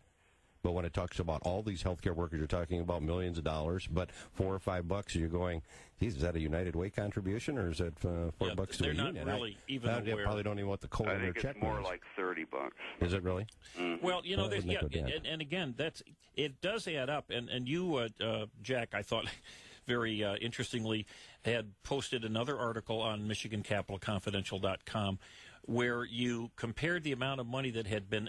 But when it talks about all these healthcare workers, you're talking about millions of dollars. But $4 or $5, you're going, geez, is that a United Way contribution, or is that $4 to a union? They're not really even aware. They probably don't even want the code in their check. I think it's more like $30. Is it really? Mm-hmm. Well, you know, and again, it does add up. And you, Jack, I thought very interestingly, had posted another article on MichiganCapitalConfidential.com where you compared the amount of money that had been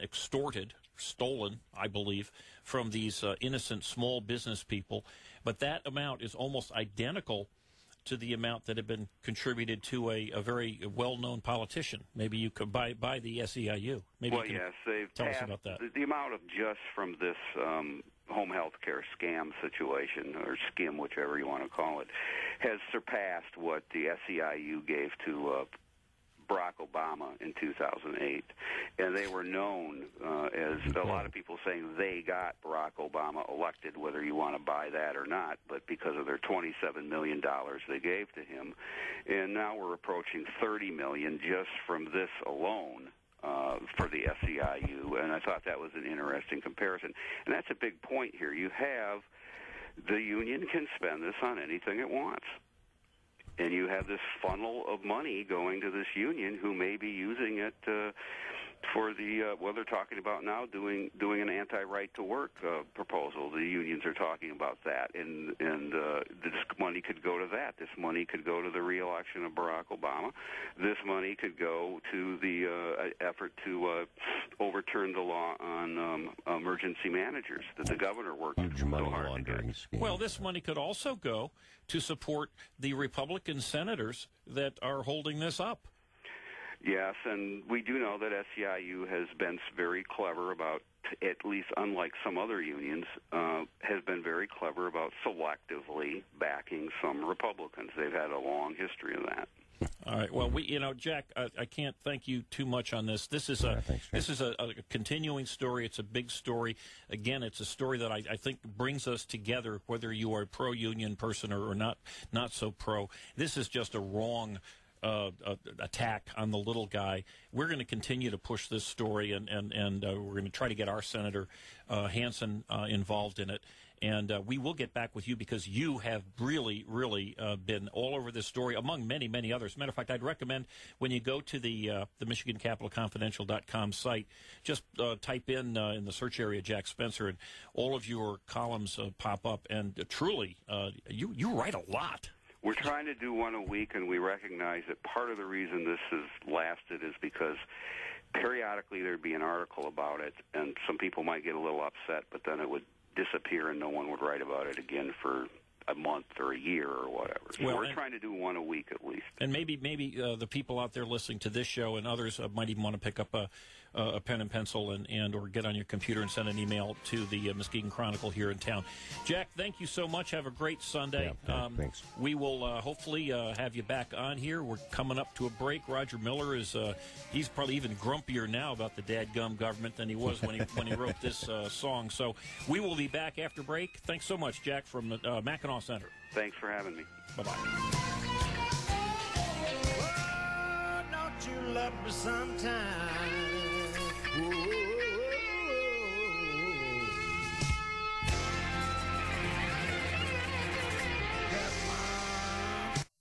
stolen, I believe, from these innocent small business people. But that amount is almost identical to the amount that had been contributed to a very well-known politician. Maybe you could by the SEIU. Maybe well, yes, they've tell passed, us about that. The amount of just from this home health care scam situation, or skim, whichever you want to call it, has surpassed what the SEIU gave to Barack Obama in 2008. And they were known as a lot of people saying they got Barack Obama elected, whether you want to buy that or not, but because of their $27 million they gave to him. And now we're approaching $30 million just from this alone. For the SEIU, and I thought that was an interesting comparison. And that's a big point here. You have the union can spend this on anything it wants. And you have this funnel of money going to this union who may be using it for the, well, they're talking about now doing an anti-right-to-work proposal. The unions are talking about that, and this money could go to that. This money could go to the re-election of Barack Obama. This money could go to the effort to overturn the law on emergency managers that the governor worked so hard to get. Well, this money could also go to support the Republican senators that are holding this up. Yes, and we do know that SEIU has been very clever about, at least unlike some other unions, has been very clever about selectively backing some Republicans. They've had a long history of that. All right. Well, Jack, I can't thank you too much on this. This is a continuing story. It's a big story. Again, it's a story that I think brings us together, whether you are a pro-union person or not so pro. This is just a wrong attack on the little guy. We're going to continue to push this story, and we're going to try to get our Senator Hansen involved in it. And we will get back with you because you have really, really been all over this story, among many, many others. As a matter of fact, I'd recommend when you go to the MichiganCapitalConfidential.com site, just type in the search area Jack Spencer, and all of your columns pop up. And truly, you write a lot. We're trying to do one a week, and we recognize that part of the reason this has lasted is because periodically there'd be an article about it, and some people might get a little upset, but then it would disappear and no one would write about it again for a month or a year or whatever. So we're trying to do one a week at least. And maybe the people out there listening to this show and others might even want to pick up a pen and pencil and or get on your computer and send an email to the Muskegon Chronicle here in town. Jack, thank you so much. Have a great Sunday. Thanks. We will hopefully have you back on here. We're coming up to a break. Roger Miller is he's probably even grumpier now about the dadgum government than he was when he wrote this song. So we will be back after break. Thanks so much, Jack, from the Mackinac Center. Thanks for having me. Bye-bye. Oh, don't you love me sometime?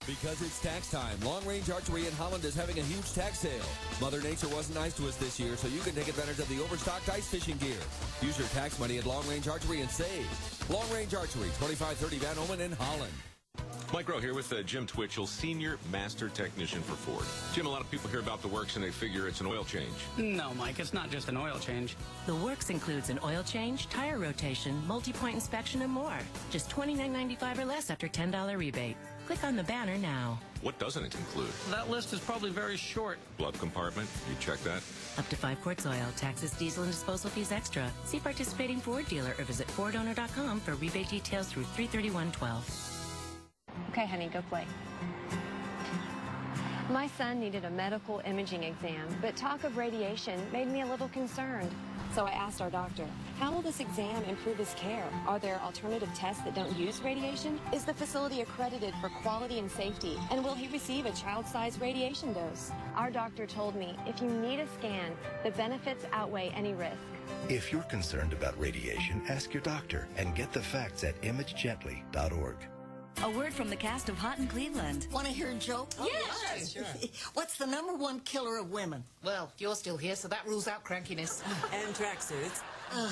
Because it's tax time, Long Range Archery in Holland is having a huge tax sale. Mother Nature wasn't nice to us this year, so you can take advantage of the overstocked ice fishing gear. Use your tax money at Long Range Archery and save. Long Range Archery, 2530 Van Omen in Holland. Mike Rowe here with Jim Twitchell, Senior Master Technician for Ford. Jim, a lot of people hear about the works and they figure it's an oil change. No, Mike, it's not just an oil change. The works includes an oil change, tire rotation, multi-point inspection, and more. Just $29.95 or less after $10 rebate. Click on the banner now. What doesn't it include? That list is probably very short. Glove compartment, you check that? Up to 5 quarts oil, taxes, diesel, and disposal fees extra. See participating Ford dealer or visit FordOwner.com for rebate details through 3/31/12. Okay, honey, go play. My son needed a medical imaging exam, but talk of radiation made me a little concerned. So I asked our doctor, how will this exam improve his care? Are there alternative tests that don't use radiation? Is the facility accredited for quality and safety? And will he receive a child-sized radiation dose? Our doctor told me if you need a scan, the benefits outweigh any risk. If you're concerned about radiation, ask your doctor and get the facts at imagegently.org. A word from the cast of Hot in Cleveland. Want to hear a joke? Yes. Sure. What's the #1 killer of women? Well, you're still here, so that rules out crankiness. And tracksuits.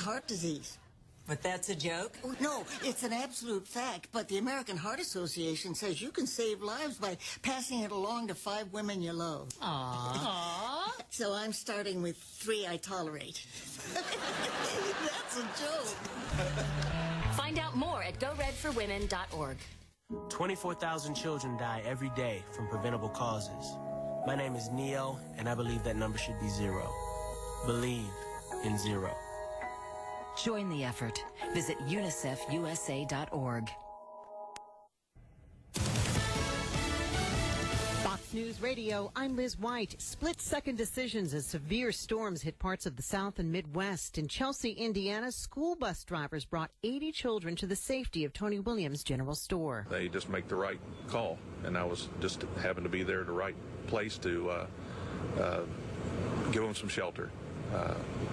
Heart disease. But that's a joke? No, it's an absolute fact, but the American Heart Association says you can save lives by passing it along to 5 women you love. Aww. So I'm starting with 3 I tolerate. That's a joke. Find out more at goredforwomen.org. 24,000 children die every day from preventable causes. My name is Neo, and I believe that number should be 0. Believe in 0. Join the effort. Visit unicefusa.org. Fox News Radio, I'm Liz White. Split-second decisions as severe storms hit parts of the South and Midwest. In Chelsea, Indiana, school bus drivers brought 80 children to the safety of Tony Williams General Store. They just make the right call, and I was just happened to be there at the right place to give them some shelter.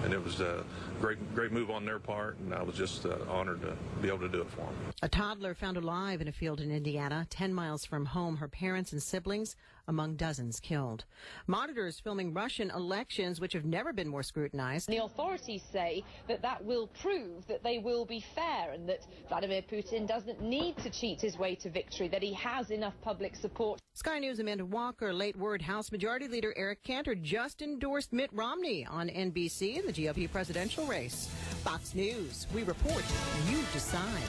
And it was a great move on their part, and I was just honored to be able to do it for them. A toddler found alive in a field in Indiana, 10 miles from home, her parents and siblings among dozens killed. Monitors filming Russian elections, which have never been more scrutinized. The authorities say that will prove that they will be fair and that Vladimir Putin doesn't need to cheat his way to victory, that he has enough public support. Sky News' Amanda Walker, late word House Majority Leader Eric Cantor just endorsed Mitt Romney on NBC in the GOP presidential race. Fox News, we report, you decide.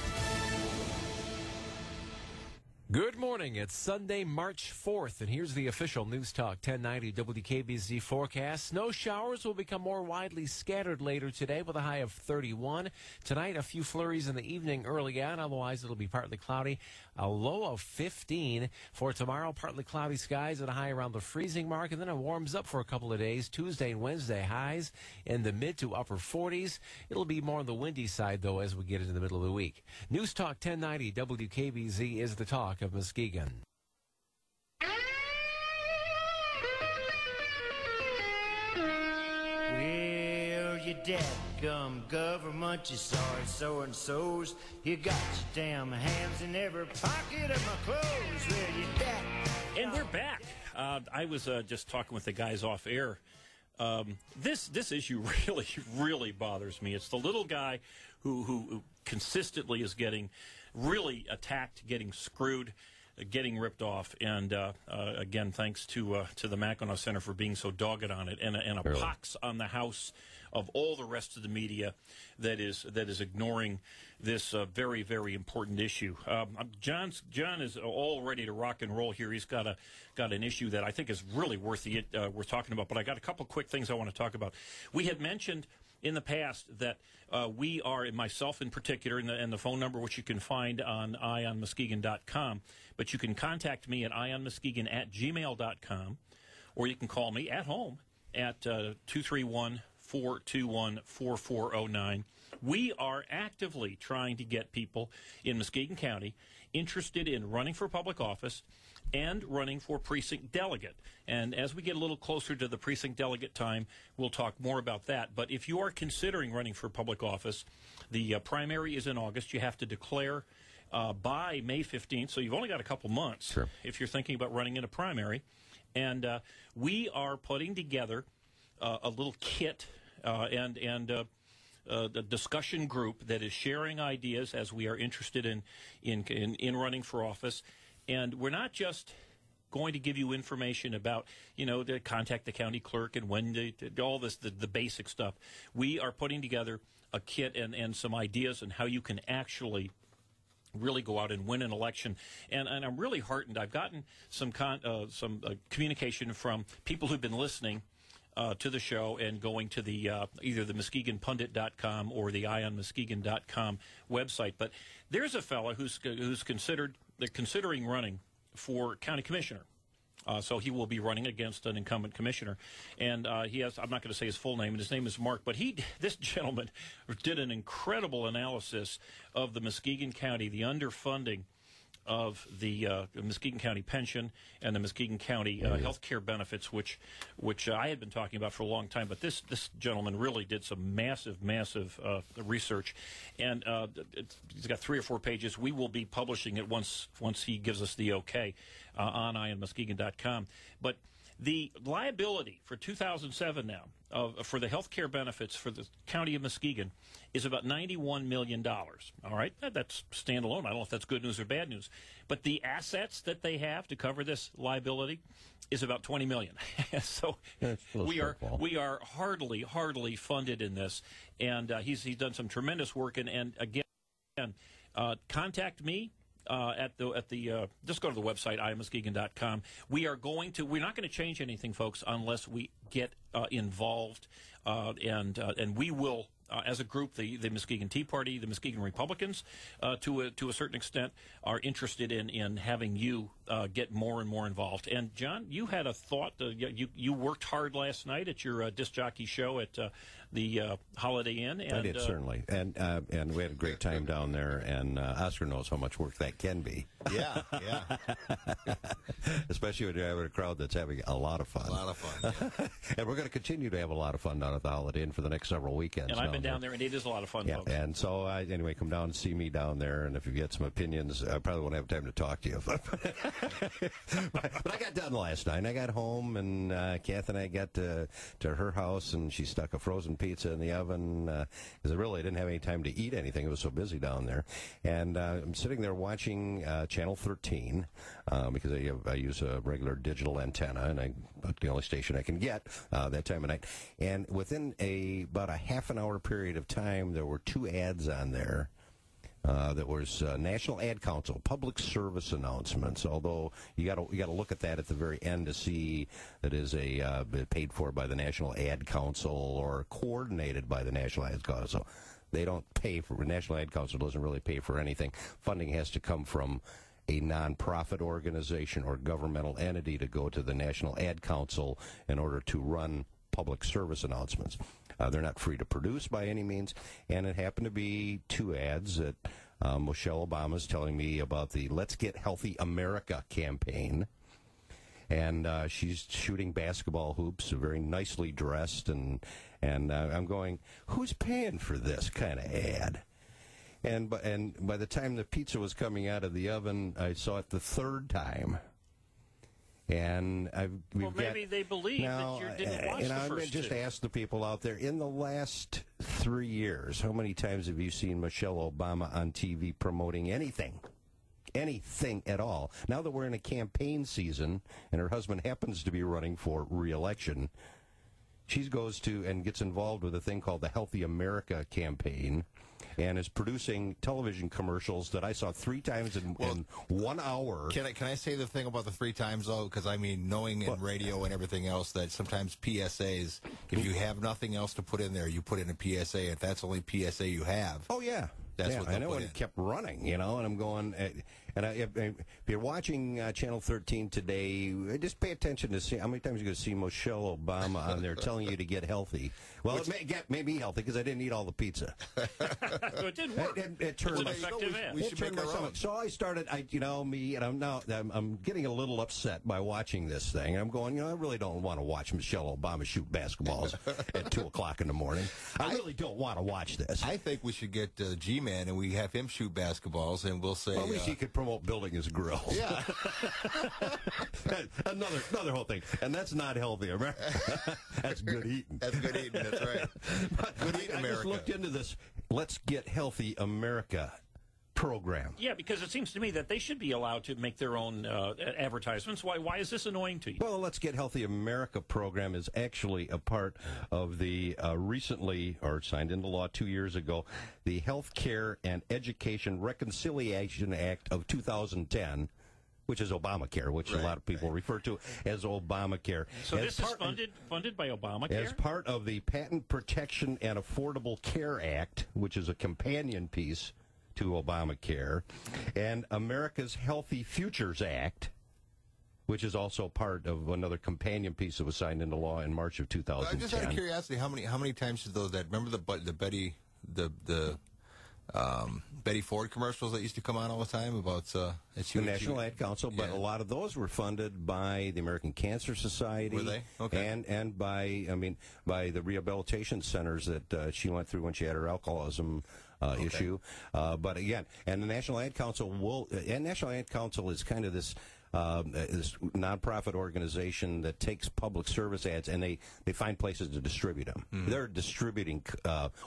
Good morning. It's Sunday, March 4th, and here's the official News Talk 1090 WKBZ forecast. Snow showers will become more widely scattered later today with a high of 31. Tonight, a few flurries in the evening early on. Otherwise, it'll be partly cloudy. A low of 15. For tomorrow, partly cloudy skies at a high around the freezing mark, and then it warms up for a couple of days. Tuesday and Wednesday, highs in the mid to upper 40s. It'll be more on the windy side, though, as we get into the middle of the week. News Talk 1090 WKBZ is the talk of Muskegon. Well, you dadgum government, you sorry so-and-sos. You got your damn hands in every pocket of my clothes. Well, you And we're back. I was just talking with the guys off air. This issue really bothers me. It's the little guy who consistently is getting really attacked, getting screwed, getting ripped off. And again, thanks to the Mackinac Center for being so dogged on it, and a pox on the house of all the rest of the media that is ignoring this very, very important issue. John is all ready to rock and roll here. He's got an issue that I think is really worth talking about. But I got a couple quick things I want to talk about. We had mentioned in the past that we are, myself in particular, and the phone number which you can find on EyeOnMuskegon.com, but you can contact me at EyeOnMuskegon@gmail.com, or you can call me at home at 231-421-4409. We are actively trying to get people in Muskegon County interested in running for public office and running for precinct delegate. And as we get a little closer to the precinct delegate time, we'll talk more about that. But if you are considering running for public office, the primary is in August. You have to declare by May 15th, so you've only got a couple months if you're thinking about running in a primary. And we are putting together a little kit and the discussion group that is sharing ideas as we are interested in running for office. And we're not just going to give you information about, to contact the county clerk and when all this, the basic stuff. We are putting together a kit and some ideas on how you can actually really go out and win an election. And I'm really heartened. I've gotten some communication from people who've been listening to the show and going to the either the MuskegonPundit.com or the EyeOnMuskegon.com website. But there's a fellow who's considering running for county commissioner. So he will be running against an incumbent commissioner. And he has, I'm not going to say his full name, and his name is Mark, but this gentleman did an incredible analysis of the Muskegon County, the underfunding of the Muskegon County pension and the Muskegon County health care benefits, which I had been talking about for a long time. But this gentleman really did some massive research, and he's got 3 or 4 pages. We will be publishing it once he gives us the okay on EyeOnMuskegon.com. But the liability for 2007 now for the health care benefits for the county of Muskegon is about $91 million. All right, that's standalone. I don't know if that's good news or bad news. But the assets that they have to cover this liability is about $20 million. So we are hardly funded in this. And he's done some tremendous work. And again, contact me. Just go to the website EyeOnMuskegon.com. We're not going to change anything, folks, unless we get involved, and we will, as a group, the Muskegon Tea Party, the Muskegon Republicans, to a certain extent, are interested in having you get more and more involved. And John, you had a thought. You worked hard last night at your disc jockey show at the Holiday Inn. And, I did, certainly. And we had a great time down there, and Oscar knows how much work that can be. Yeah. Especially when you're having a crowd that's having a lot of fun. Yeah. And we're going to continue to have a lot of fun down at the Holiday Inn for the next several weekends. And I've been down there, and it is a lot of fun, folks. And so, anyway, come down and see me down there, and if you get some opinions, I probably won't have time to talk to you. But I got done last night. I got home, and Kath and I got to her house, and she stuck a frozen pizza in the oven because I really didn't have any time to eat anything. It was so busy down there. And I'm sitting there watching Channel 13 because I use a regular digital antenna, and the only station I can get that time of night. And within about a half an hour period of time, there were 2 ads on there. That was National Ad Council public service announcements. Although you got to look at that at the very end to see that is paid for by the National Ad Council or coordinated by the National Ad Council. They don't pay for National Ad Council doesn't really pay for anything. Funding has to come from a nonprofit organization or governmental entity to go to the National Ad Council in order to run public service announcements. They're not free to produce by any means, and it happened to be 2 ads that Michelle Obama's telling me about the Let's Get Healthy America campaign, and she's shooting basketball hoops, very nicely dressed, and I'm going, who's paying for this kind of ad? And by the time the pizza was coming out of the oven, I saw it the 3rd time. And maybe they believe that you didn't watch the first 2. Just ask the people out there, in the last 3 years, how many times have you seen Michelle Obama on TV promoting anything at all? Now that we're in a campaign season and her husband happens to be running for re-election, she goes to and gets involved with a thing called the Healthy America campaign, and is producing television commercials that I saw 3 times in 1 hour. Can I say the thing about the 3 times, though? Because, I mean, knowing in radio and everything else that sometimes PSAs, if you have nothing else to put in there, you put in a PSA. If that's the only PSA you have. Oh, yeah. That's what I know, and it kept running, and I'm going, and if you're watching Channel 13 today, just pay attention to see how many times you're going to see Michelle Obama on there telling you to get healthy. Well, it made me healthy because I didn't eat all the pizza. So it did work. It turned an effective ad. We should make our own. So I started, and I'm getting a little upset by watching this thing. I'm going, I really don't want to watch Michelle Obama shoot basketballs at 2 o'clock in the morning. I really don't want to watch this. I think we should get G-Man and we have him shoot basketballs, and we'll say. Well, at least he could promote building his grill. Yeah. another whole thing, and that's not healthy. That's good eating. That's good eating. That's right. Good eating, America. I just looked into this Let's Get Healthy America program. Yeah, because it seems to me that they should be allowed to make their own advertisements. Why is this annoying to you? Well, the Let's Get Healthy America program is actually a part of the recently, or signed into law 2 years ago, the Health Care and Education Reconciliation Act of 2010, which is Obamacare, which a lot of people refer to as Obamacare. So this is funded by Obamacare? As part of the Patent Protection and Affordable Care Act, which is a companion piece to Obamacare, and America's Healthy Futures Act, which is also part of another companion piece that was signed into law in March of 2010. Just out of curiosity, how many times did those that remember the Betty Ford commercials that used to come on all the time about the National Ad Council, but a lot of those were funded by the American Cancer Society. Were they? Okay. And by the rehabilitation centers that she went through when she had her alcoholism issue. But again, and the National Ad Council National Ad Council is kind of this nonprofit organization that takes public service ads and they find places to distribute them. Mm-hmm. They're a distributing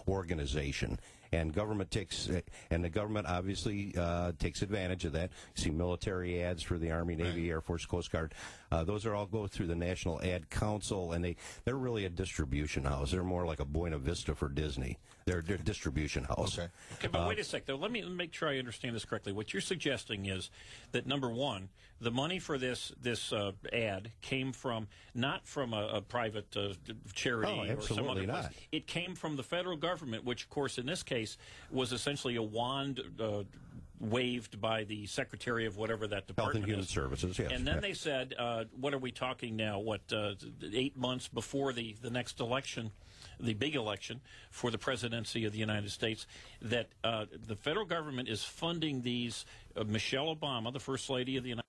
organization, and the government obviously takes advantage of that. You see military ads for the Army, Navy, Air Force, Coast Guard. Those are all go through the National Ad Council, and they're really a distribution house. They're more like a Buena Vista for Disney. They're a distribution house. Okay, but wait a sec, though. Let me make sure I understand this correctly. What you're suggesting is that, number one, the money for this ad came not from a private charity or some other place. It came from the federal government, which, of course, in this case, was essentially a wand waved by the secretary of whatever that department Health and Human Services, yes. And then they said, what are we talking now, 8 months before the next election, the big election for the presidency of the United States, that the federal government is funding these, Michelle Obama, the First Lady of the United States,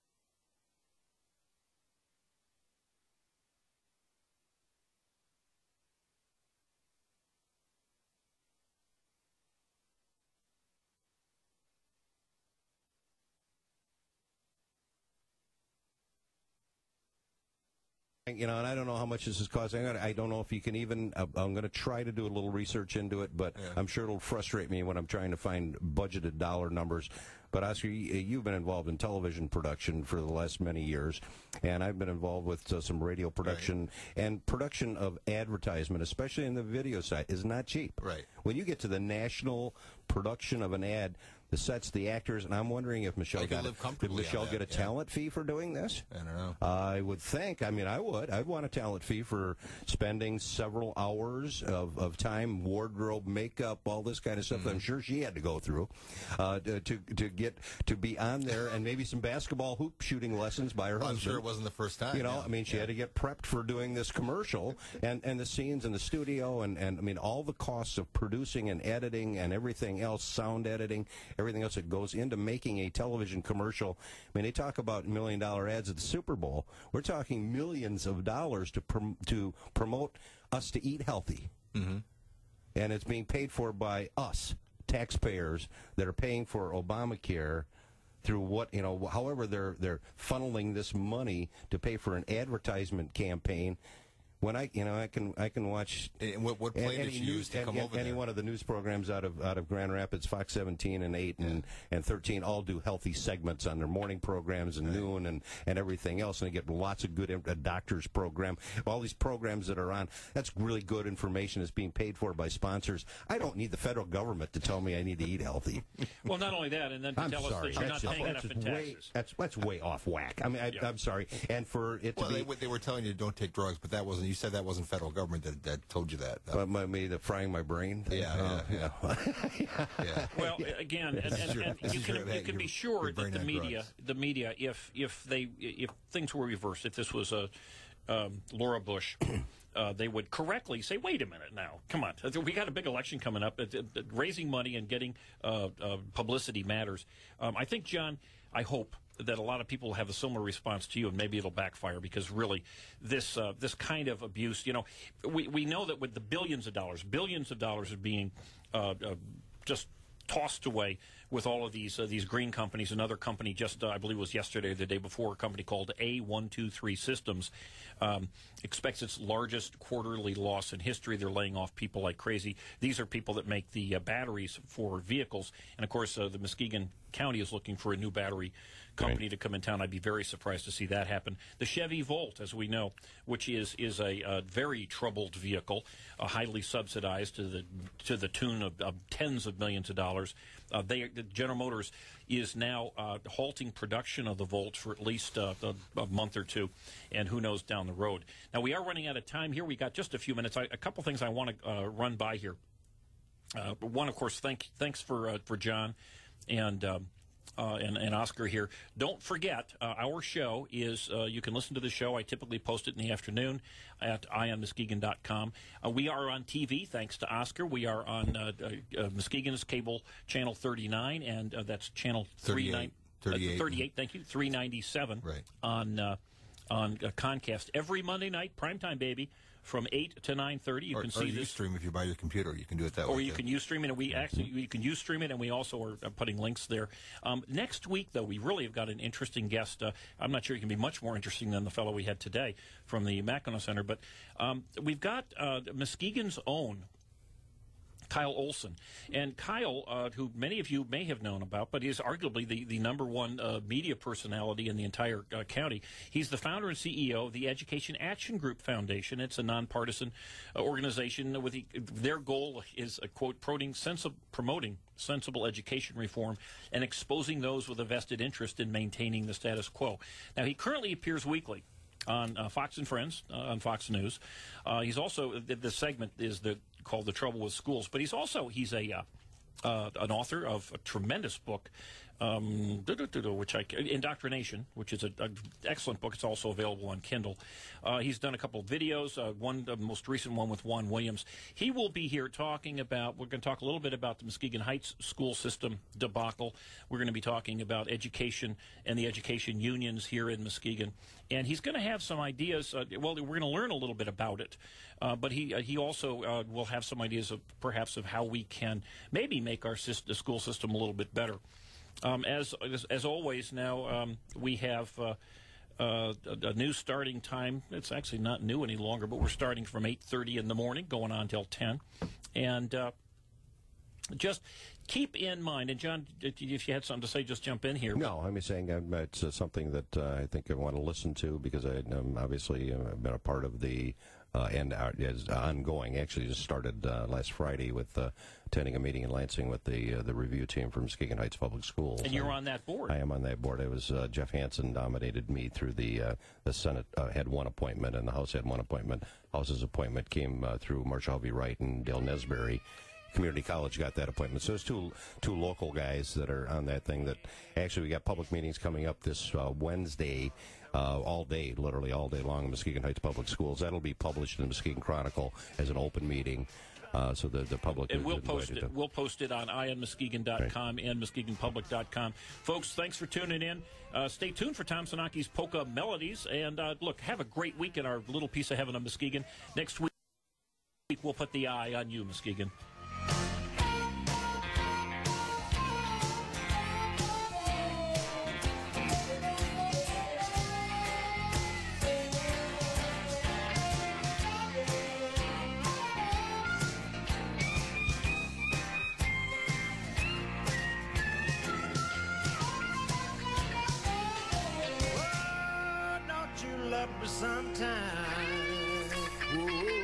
and I don't know how much this is costing. I don't know if you can even. I'm going to try to do a little research into it, but I'm sure it'll frustrate me when I'm trying to find budgeted dollar numbers. But Oscar, you've been involved in television production for the last many years, and I've been involved with some radio production and production of advertisement, especially in the video side, is not cheap. Right. When you get to the national production of an ad, the sets, the actors, and I'm wondering if Michelle did Michelle get a talent fee for doing this? I don't know. I would think. I mean, I would. I'd want a talent fee for spending several hours of time, wardrobe, makeup, all this kind of stuff that I'm sure she had to go through to get to be on there, and maybe some basketball hoop shooting lessons by her husband. I'm sure it wasn't the first time. I mean, she had to get prepped for doing this commercial, and the scenes in the studio, and I mean, all the costs of producing and editing and everything else, sound editing, everything else that goes into making a television commercial. I mean, they talk about $1 million ads at the Super Bowl. We're talking millions of dollars to promote us to eat healthy. Mm-hmm. And it's being paid for by us, taxpayers, that are paying for Obamacare through however they're funneling this money to pay for an advertisement campaign. When I can watch what plane did you use to come over there? Any one of the news programs out of Grand Rapids, Fox 17 and 8 and 13, all do healthy segments on their morning programs and noon and everything else, and they get lots of good doctor's program. All these programs that are on, that's really good information. Is being paid for by sponsors. I don't need the federal government to tell me I need to eat healthy. Well, not only that, and then to tell us that you're not paying enough in taxes. That's way off whack. I mean, I'm sorry. And for it to be, they were telling you don't take drugs, but that wasn't. You said that wasn't federal government that told you that. Maybe the frying my brain thing? Yeah. Well, again, and you can be sure that the media, if things were reversed, if this was Laura Bush, they would correctly say, wait a minute now, come on, we got a big election coming up. Raising money and getting publicity matters. I think, John, I hope that a lot of people have a similar response to you, and maybe it'll backfire, because really this kind of abuse, we know that with the billions of dollars are being just tossed away with all of these green companies. Another company just, I believe it was yesterday or the day before, a company called A123 Systems expects its largest quarterly loss in history. They're laying off people like crazy. These are people that make the batteries for vehicles. And, of course, the Muskegon County is looking for a new battery company to come in town. I'd be very surprised to see that happen. The Chevy Volt, as we know, which is a very troubled vehicle, highly subsidized to the tune of tens of millions of dollars. General Motors is now halting production of the Volt for at least a month or two, and who knows down the road. Now, we are running out of time here. We got just a few minutes. A couple things I want to run by here. One, of course, thanks for John and and Oscar here. Don't forget, our show is, you can listen to the show. I typically post it in the afternoon at EyeOnMuskegon.com. We are on TV, thanks to Oscar. We are on Muskegon's cable channel 39, and that's channel 38, thank you, 397 on Comcast. Every Monday night, primetime, baby, from 8 to 9:30. You can see this. Ustream if you buy your computer. You can do it that way. Or you can Ustream it, and you can Ustream it, and we also are putting links there. Next week, though, we really have got an interesting guest. I'm not sure he can be much more interesting than the fellow we had today from the Mackinac Center, but we've got Muskegon's own Kyle Olson. And Kyle, who many of you may have known about, but is arguably the number one media personality in the entire county. He's the founder and CEO of the Education Action Group Foundation. It's a nonpartisan organization with their goal is, quote, promoting sensible education reform and exposing those with a vested interest in maintaining the status quo. Now, he currently appears weekly on Fox and Friends, on Fox News. He's also, the segment is called The Trouble with Schools, but he's an author of a tremendous book, Indoctrination, which is an excellent book. It's also available on Kindle. He's done a couple of videos, the most recent one with Juan Williams. He will be here talking about, we're going to talk a little bit about the Muskegon Heights school system debacle. We're going to be talking about education and the education unions here in Muskegon. And he's going to have some ideas. We're going to learn a little bit about it. But he also will have some ideas of perhaps of how we can maybe make our school system a little bit better. As always, now we have a new starting time. It's actually not new any longer, but we're starting from 8:30 in the morning, going on till 10. And just keep in mind, and John, if you had something to say, just jump in here. No, I'm saying it's something that I think I want to listen to because I obviously I've been a part of the and is ongoing. Actually, just started last Friday with attending a meeting in Lansing with the review team from Muskegon Heights Public Schools. And you're on that board. I am on that board. It was Jeff Hansen nominated me through the Senate had one appointment and the House had one appointment. House's appointment came through Marcia Hovey Wright and Dale Nesberry. Community College got that appointment. So there's two local guys that are on that thing. That actually we got public meetings coming up this Wednesday. All day, literally all day long in Muskegon Heights Public Schools. That'll be published in the Muskegon Chronicle as an open meeting, so the public. And we'll post it. We'll post it on EyeOnMuskegon.com and MuskegonPublic.com. Folks, thanks for tuning in. Stay tuned for Tom Sanaki's Polka Melodies, and look, have a great week in our little piece of heaven of Muskegon. Next week we'll put the eye on you, Muskegon. Sometime. Whoa.